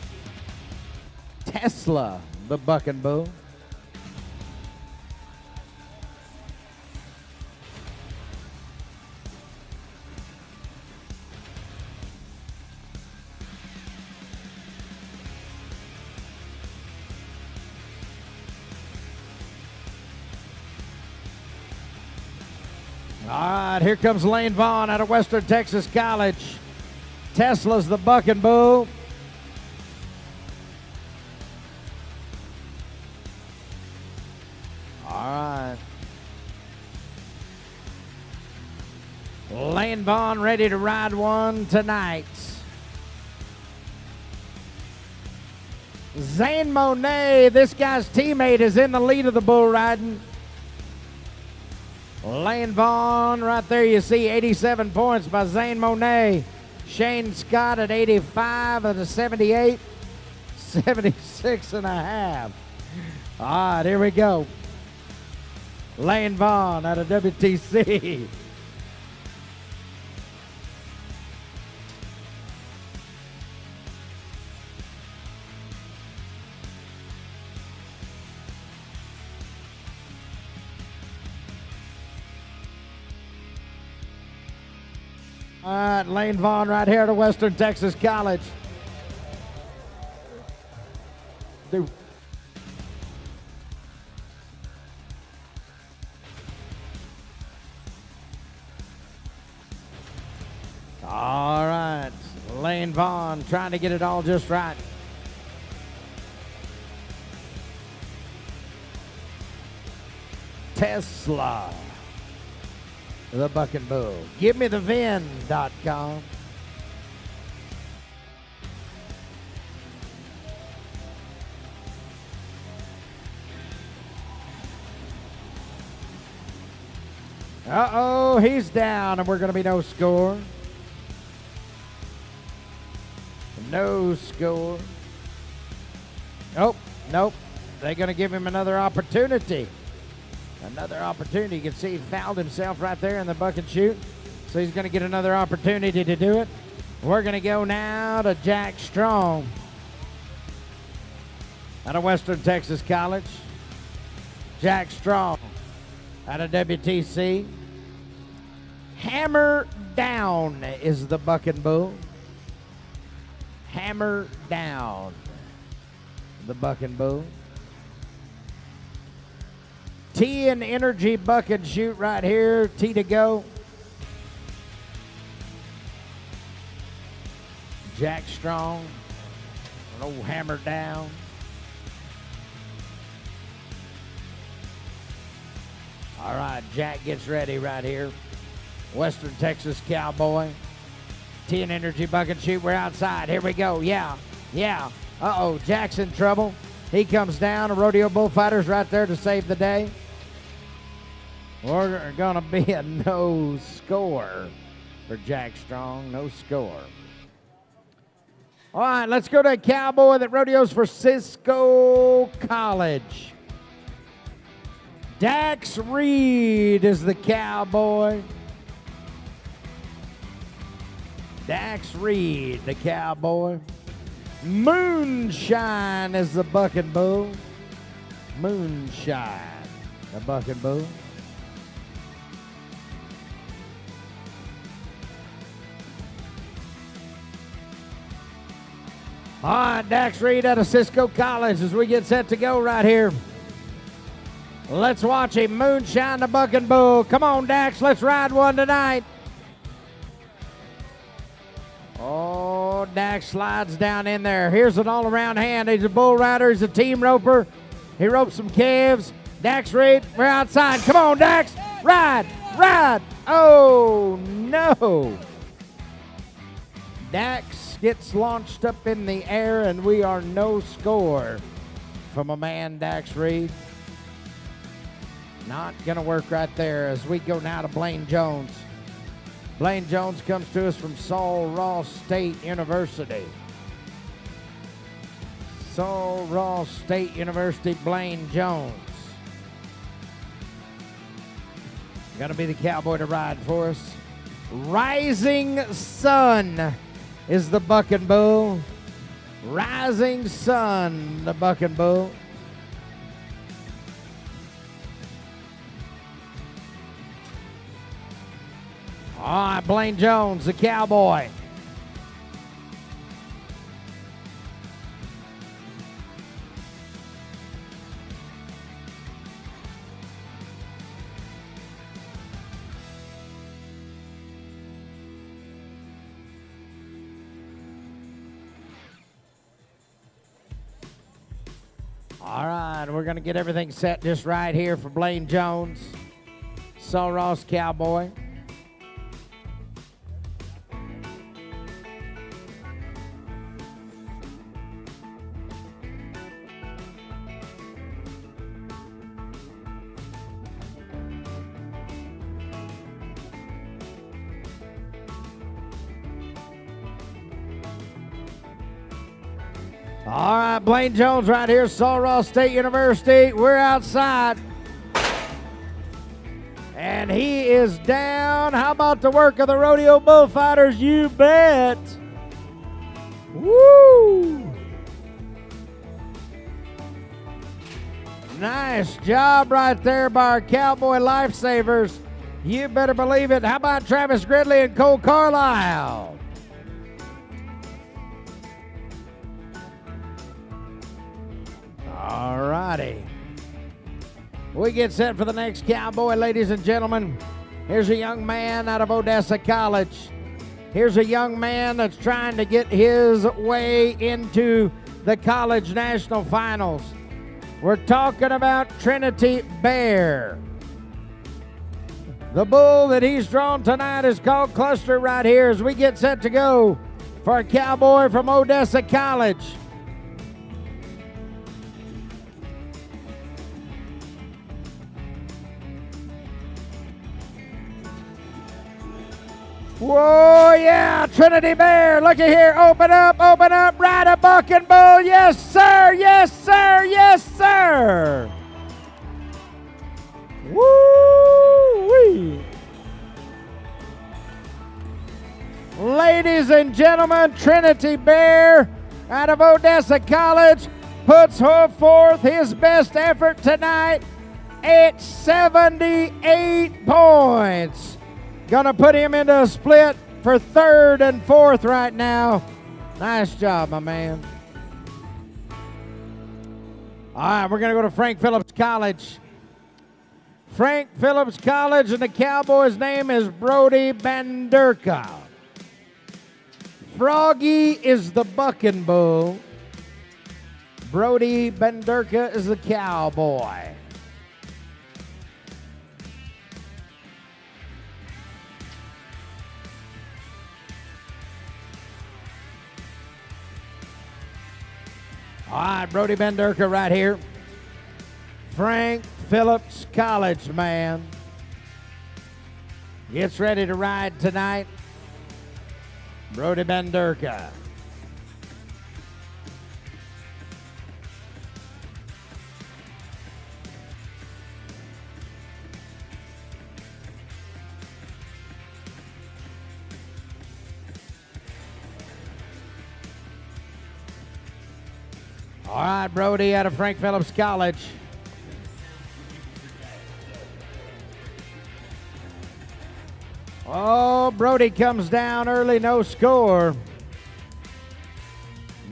Tesla, the bucking bull. All right, here comes Lane Vaughn out of Western Texas College. Tesla's the bucking bull. All right. Lane Vaughn ready to ride one tonight. Zane Monet, this guy's teammate, is in the lead of the bull riding. Lane Vaughn, right there you see 87 points by Zane Monet. Shane Scott at 85 of the 78. 76 and a half. All right, here we go. Lane Vaughn out of WTC. All right, Lane Vaughn right here to Western Texas College. All right, Lane Vaughn trying to get it all just right. Tesla, the Bucking Bull. Give me the VIN.com. Uh-oh, he's down, and we're going to be no score. No score. Nope, nope. They're going to give him another opportunity. Another opportunity. You can see he fouled himself right there in the buck and shoot. So he's going to get another opportunity to do it. We're going to go now to Jack Strong out of Western Texas College. Jack Strong out of WTC. Hammer Down is the bucking bull. Hammer Down, the bucking bull. T and Energy buck and shoot right here. T to go. Jack Strong. An old Hammer Down. All right, Jack gets ready right here. Western Texas Cowboy. T and Energy buck and shoot. We're outside. Here we go. Yeah. Uh-oh, Jack's in trouble. He comes down. A Rodeo Bullfighters right there to save the day. We're going to be a no score for Jack Strong. No score. All right, let's go to a cowboy that rodeos for Cisco College. Dax Reed is the cowboy. Dax Reed, the cowboy. Moonshine is the bucking bull. Moonshine, the bucking bull. All right, Dax Reed out of Cisco College as we get set to go right here. Let's watch him moonshine the bucking bull. Come on, Dax, let's ride one tonight. Oh, Dax slides down in there. Here's an all-around hand. He's a bull rider. He's a team roper. He ropes some calves. Dax Reed, we're outside. Come on, Dax. Ride, ride. Oh, no. Dax gets launched up in the air, and we are no score from a man, Dax Reed. Not going to work right there as we go now to Blaine Jones. Blaine Jones comes to us from Sul Ross State University. Sul Ross State University, Blaine Jones. Going to be the cowboy to ride for us. Rising Sun is the bucking bull. Rising Sun, the bucking bull. All right, Blaine Jones, the cowboy. right, we're going to get everything set just right here for Blaine Jones, Saul Ross Cowboy. All right, Blaine Jones right here, Saul Ross State University. We're outside. And he is down. How about the work of the Rodeo Bullfighters? You bet. Woo! Nice job right there by our Cowboy Lifesavers. You better believe it. How about Travis Gridley and Cole Carlisle? All righty. We get set for the next Cowboy, ladies and gentlemen. Here's a young man out of Odessa College. Here's a young man that's trying to get his way into the college national finals. We're talking about Trinity Bear. The bull that he's drawn tonight is called Cluster right here as we get set to go for a Cowboy from Odessa College. Whoa, yeah, Trinity Bear, looky here, open up, ride a bucking bull, yes sir, yes sir, yes sir. Woo-wee. Ladies and gentlemen, Trinity Bear out of Odessa College puts forth his best effort tonight at 78 points. Gonna put him into a split for third and fourth right now. Nice job, my man. All right, we're gonna go to Frank Phillips College. Frank Phillips College, and the Cowboy's name is Brody Bandurka. Froggy is the bucking bull. Brody Bandurka is the Cowboy. All right, Brody Bandurka right here. Frank Phillips College, man. Gets ready to ride tonight. Brody Bandurka. All right, Brody out of Frank Phillips College. Oh, Brody comes down early, no score.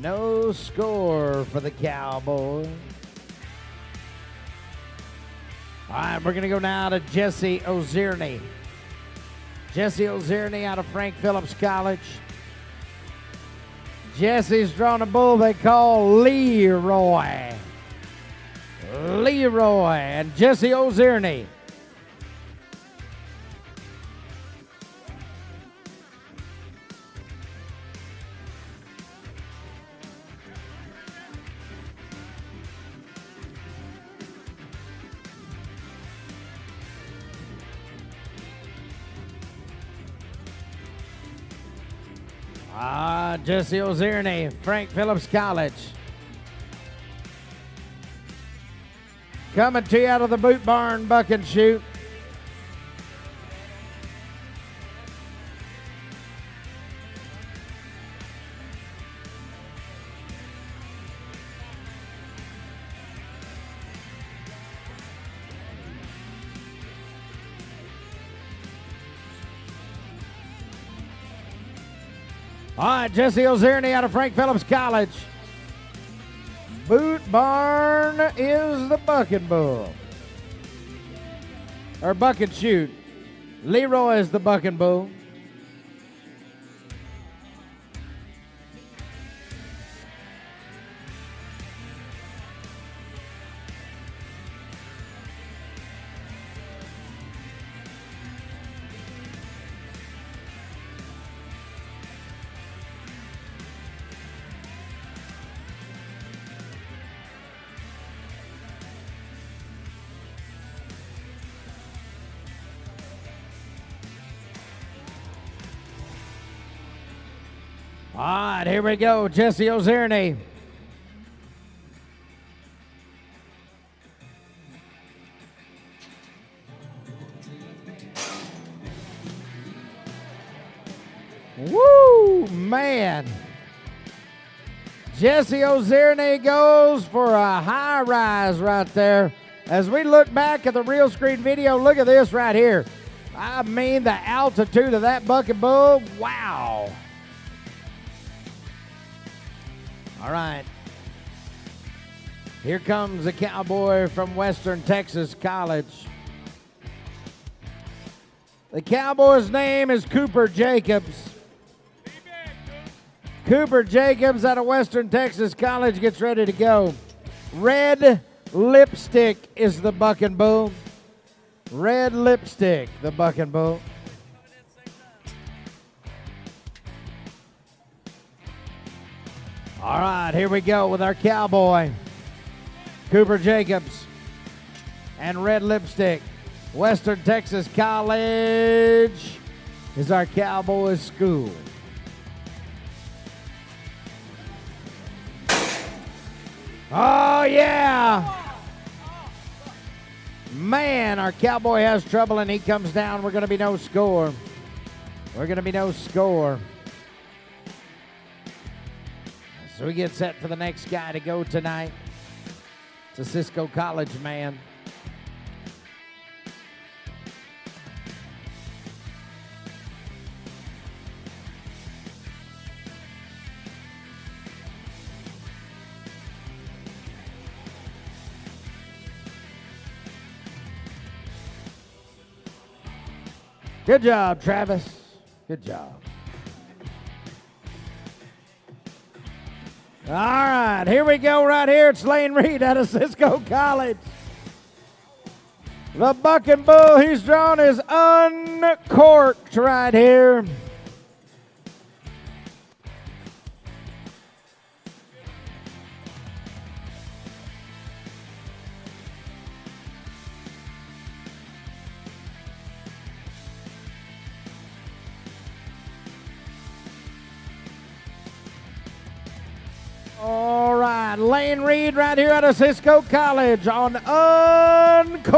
No score for the Cowboy. All right, we're going to go now to Jesse Ozierny. Jesse Ozierny out of Frank Phillips College. Jesse's drawn a bull they call Leroy. Leroy and Jesse Ozierny. Jesse Ozierny, Frank Phillips College. Coming to you out of the Boot Barn Buck and Shoot. All right, Jesse Ozierny out of Frank Phillips College. Boot Barn is the bucking bull. Or buck and shoot. Leroy is the bucking bull. All right, here we go. Jesse Ozerny. Woo, man. Jesse Ozerny goes for a high rise right there. As we look back at the real screen video, look at this right here. I mean, the altitude of that bucket bull, wow. All right. Here comes a cowboy from Western Texas College. The cowboy's name is Cooper Jacobs. Cooper Jacobs out of Western Texas College gets ready to go. Red Lipstick is the bucking bull. Red Lipstick, the bucking bull. All right, here we go with our cowboy, Cooper Jacobs, and Red Lipstick. Western Texas College is our cowboy school. Oh, yeah. Man, our cowboy has trouble, and he comes down. We're going to be no score. We're going to be no score. So we get set for the next guy to go tonight. It's a Cisco College man. Good job, Travis. Good job. All right, here we go right here. It's Lane Reed out of Cisco College. The bucking bull he's drawn is uncorked right here. All right, Lane Reed right here out of Cisco College on uncorked.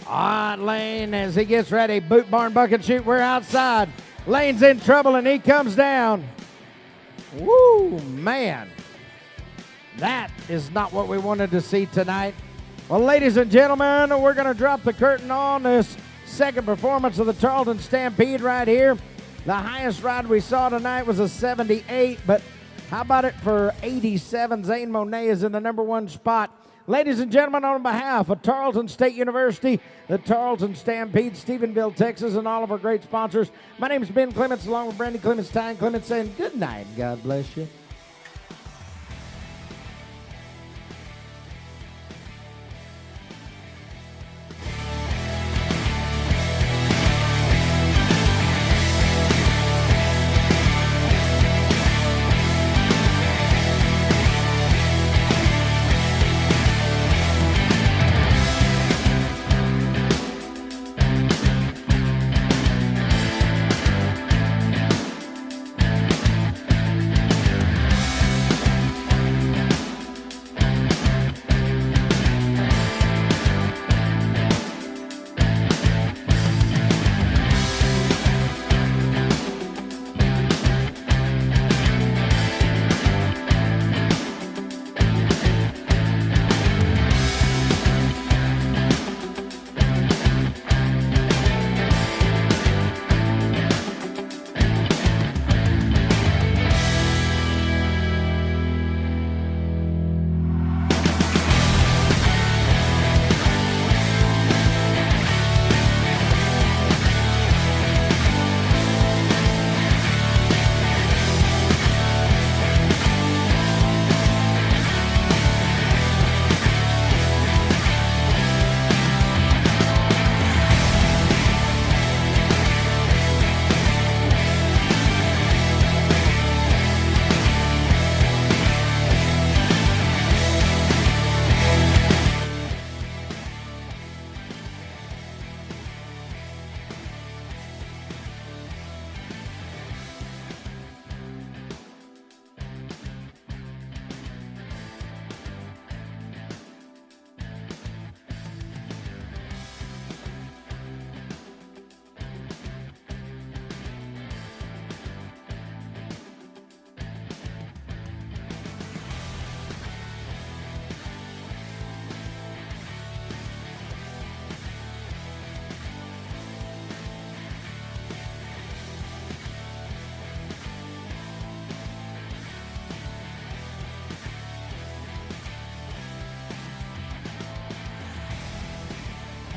All right, Lane, as he gets ready, boot barn bucket shoot, we're outside. Lane's in trouble and he comes down. Woo, man. That is not what we wanted to see tonight. Well, ladies and gentlemen, we're going to drop the curtain on this second performance of the Tarleton Stampede right here. The highest ride we saw tonight was a 78, but how about it for 87? Zane Monet is in the number one spot. Ladies and gentlemen, on behalf of Tarleton State University, the Tarleton Stampede, Stephenville, Texas, and all of our great sponsors, my name is Ben Clements, along with Brandy Clements, Ty Clements, saying good night and God bless you.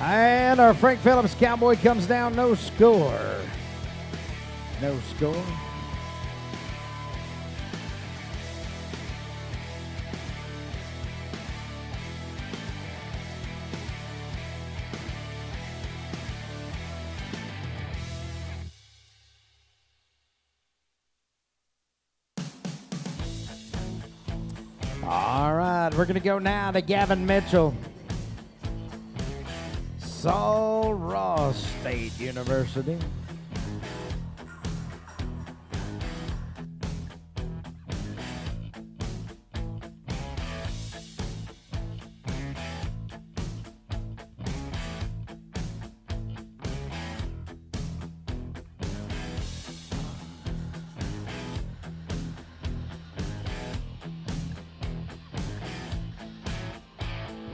And our Frank Phillips Cowboy comes down, no score. No score. All right, we're going to go now to Gavin Mitchell. Sul Ross State University.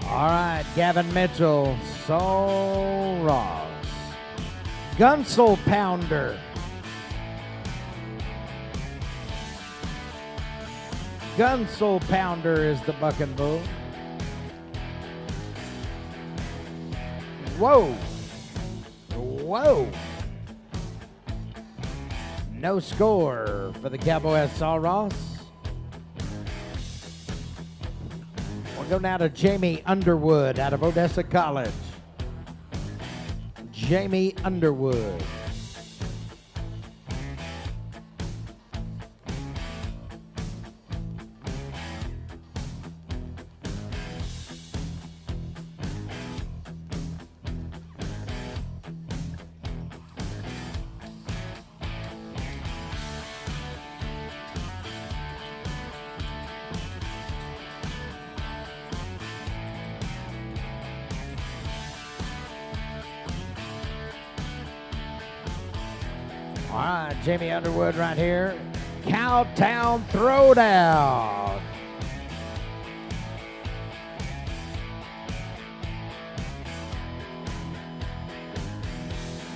All right, Gavin Mitchell, Sul Ross. Gunsel Pounder. Gunsel Pounder is the buck and bull. Whoa. Whoa. No score for the Cowboy at Sul Ross. We'll go now to Jamie Underwood out of Odessa College. Jamie Underwood. All right, Jamie Underwood right here. Cowtown Throwdown.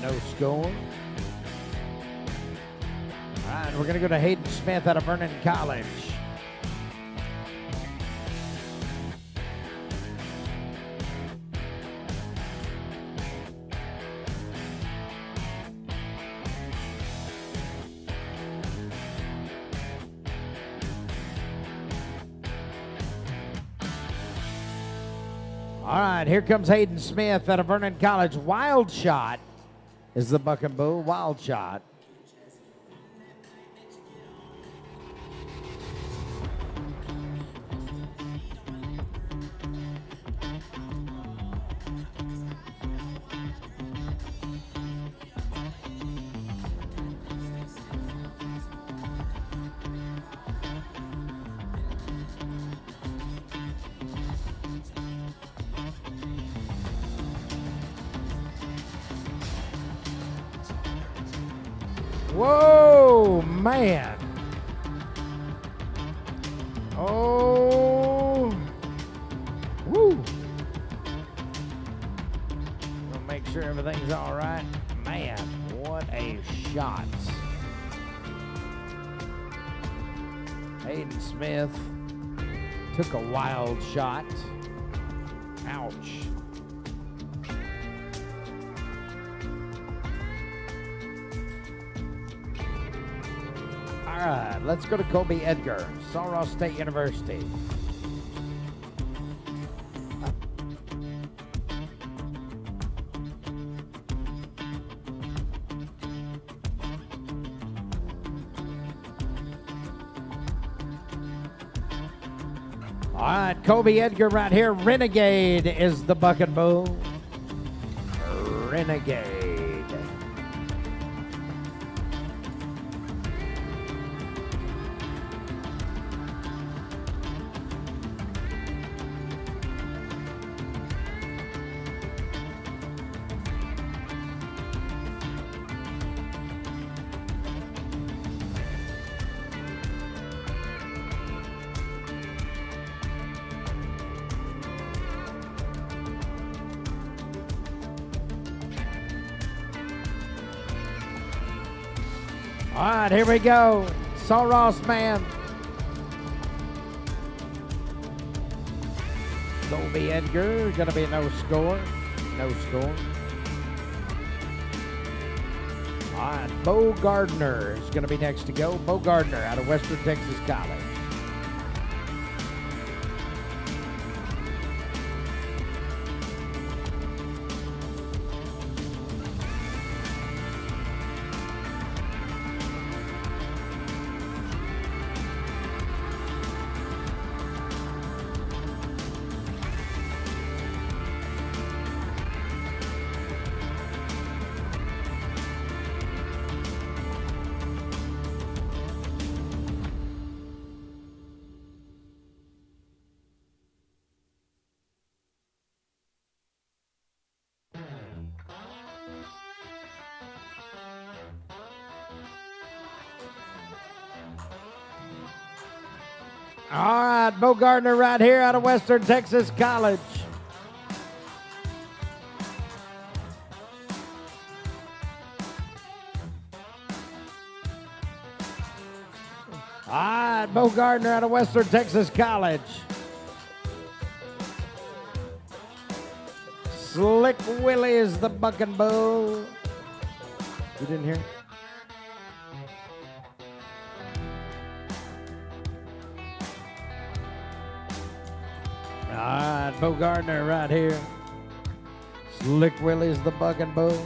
No score. All right, we're going to go to Hayden Smith out of Vernon College. All right, here comes Hayden Smith out of Vernon College. Wild Shot is the buck and bull. Wild Shot. Whoa, man. Oh. Woo. Gonna make sure everything's all right. Man, what a shot. Hayden Smith took a wild shot. Ouch. All right, let's go to Colby Edgar, Sul Ross State University. All right, Colby Edgar right here. Renegade is the buck and bull. Renegade. All right, here we go. Sul Ross man. Colby Edgar, gonna be no score. No score. All right, Bo Gardner is going to be next to go. Bo Gardner out of Western Texas College. All right, Bo Gardner right here out of Western Texas College. All right, Bo Gardner out of Western Texas College. Slick Willie is the bucking bull. You didn't hear? All right, Bo Gardner right here. Slick Willie's the bucking bull.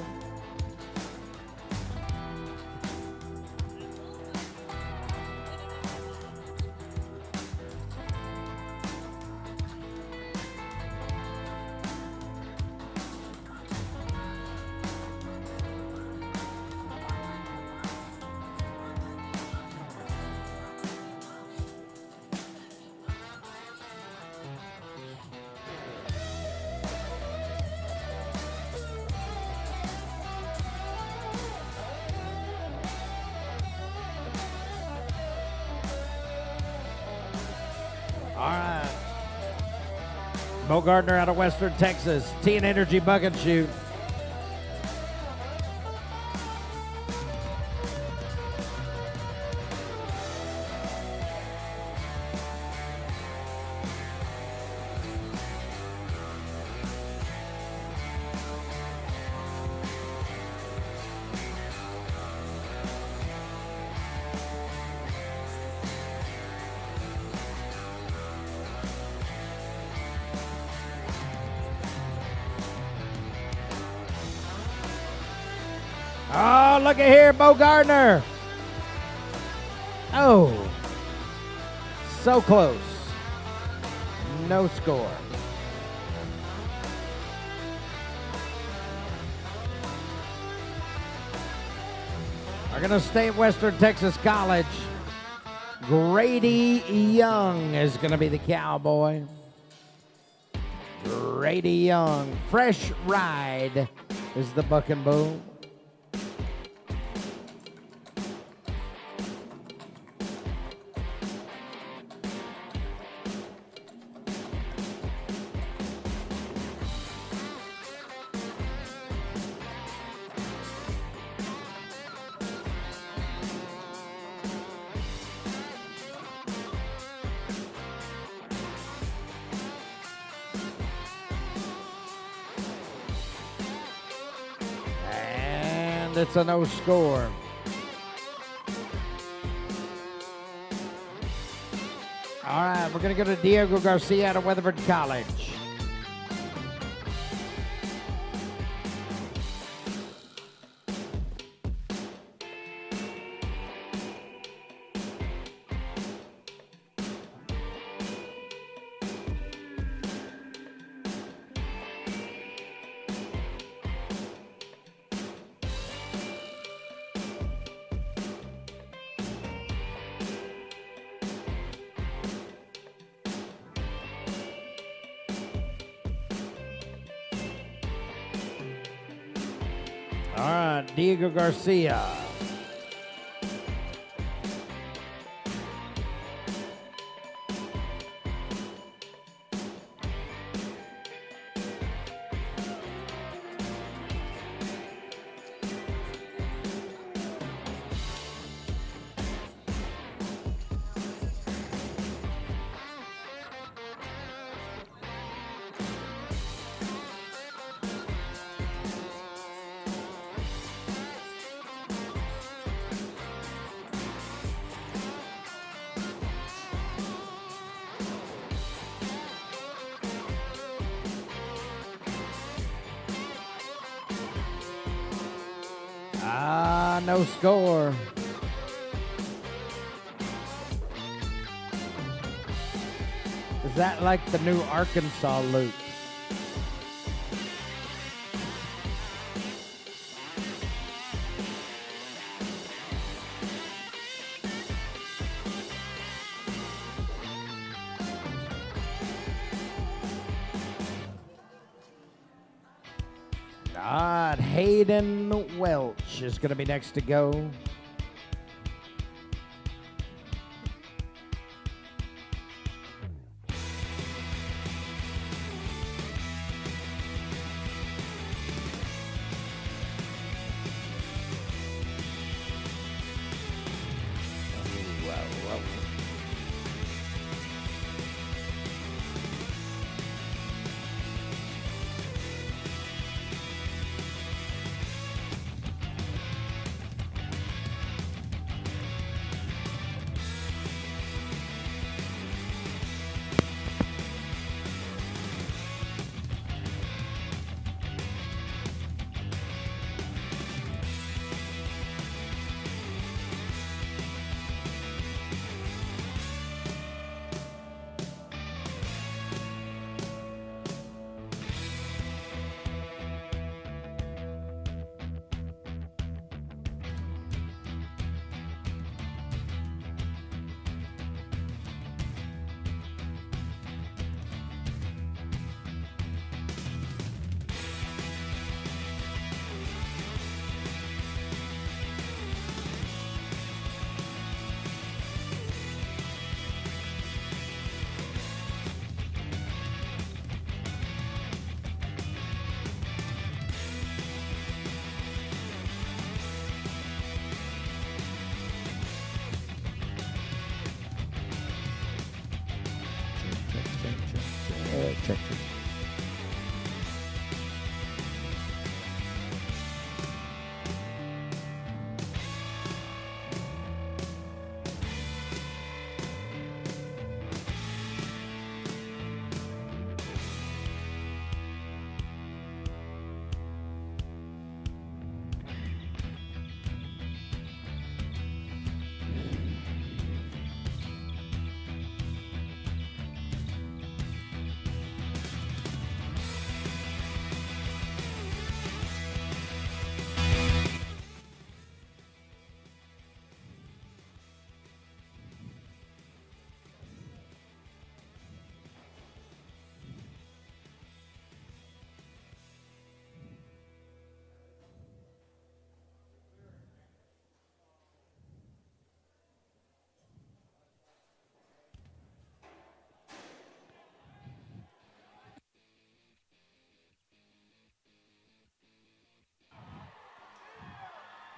All right. Bo Gardner out of Western Texas. T and Energy Bucket Shoot. Oh, look at here, Bo Gardner. Oh, so close. No score. We're going to stay at Western Texas College. Grady Young is going to be the cowboy. Grady Young. Fresh Ride is the bucking bull. It's a no score. All right, we're going to go to Diego Garcia out of Weatherford College. All right, Diego Garcia. No score. Is that like the new Arkansas loop? Hayden Welch is going to be next to go.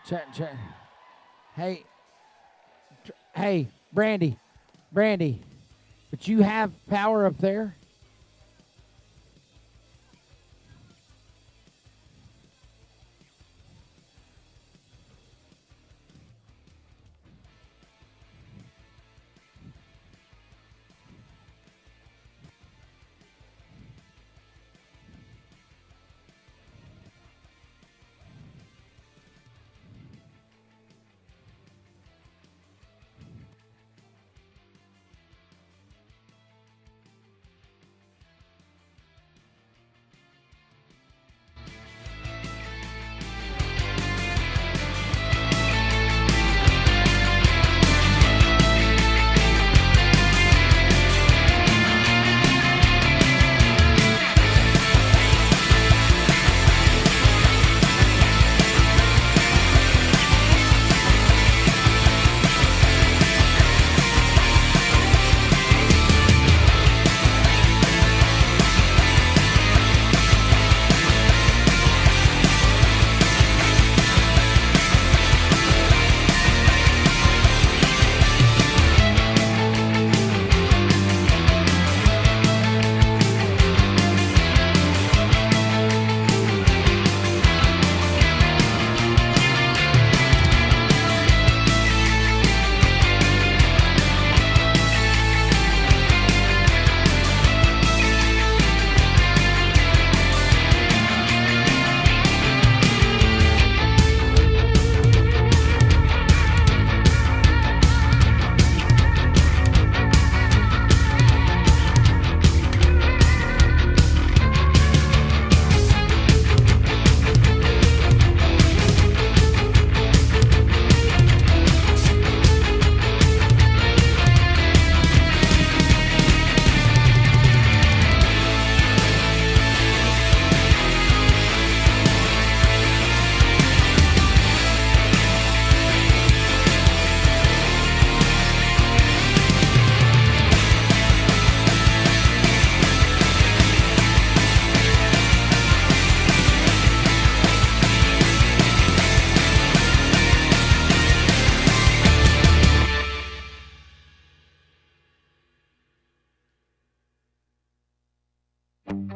Check. Hey, Brandy, but you have power up there?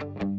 Bye.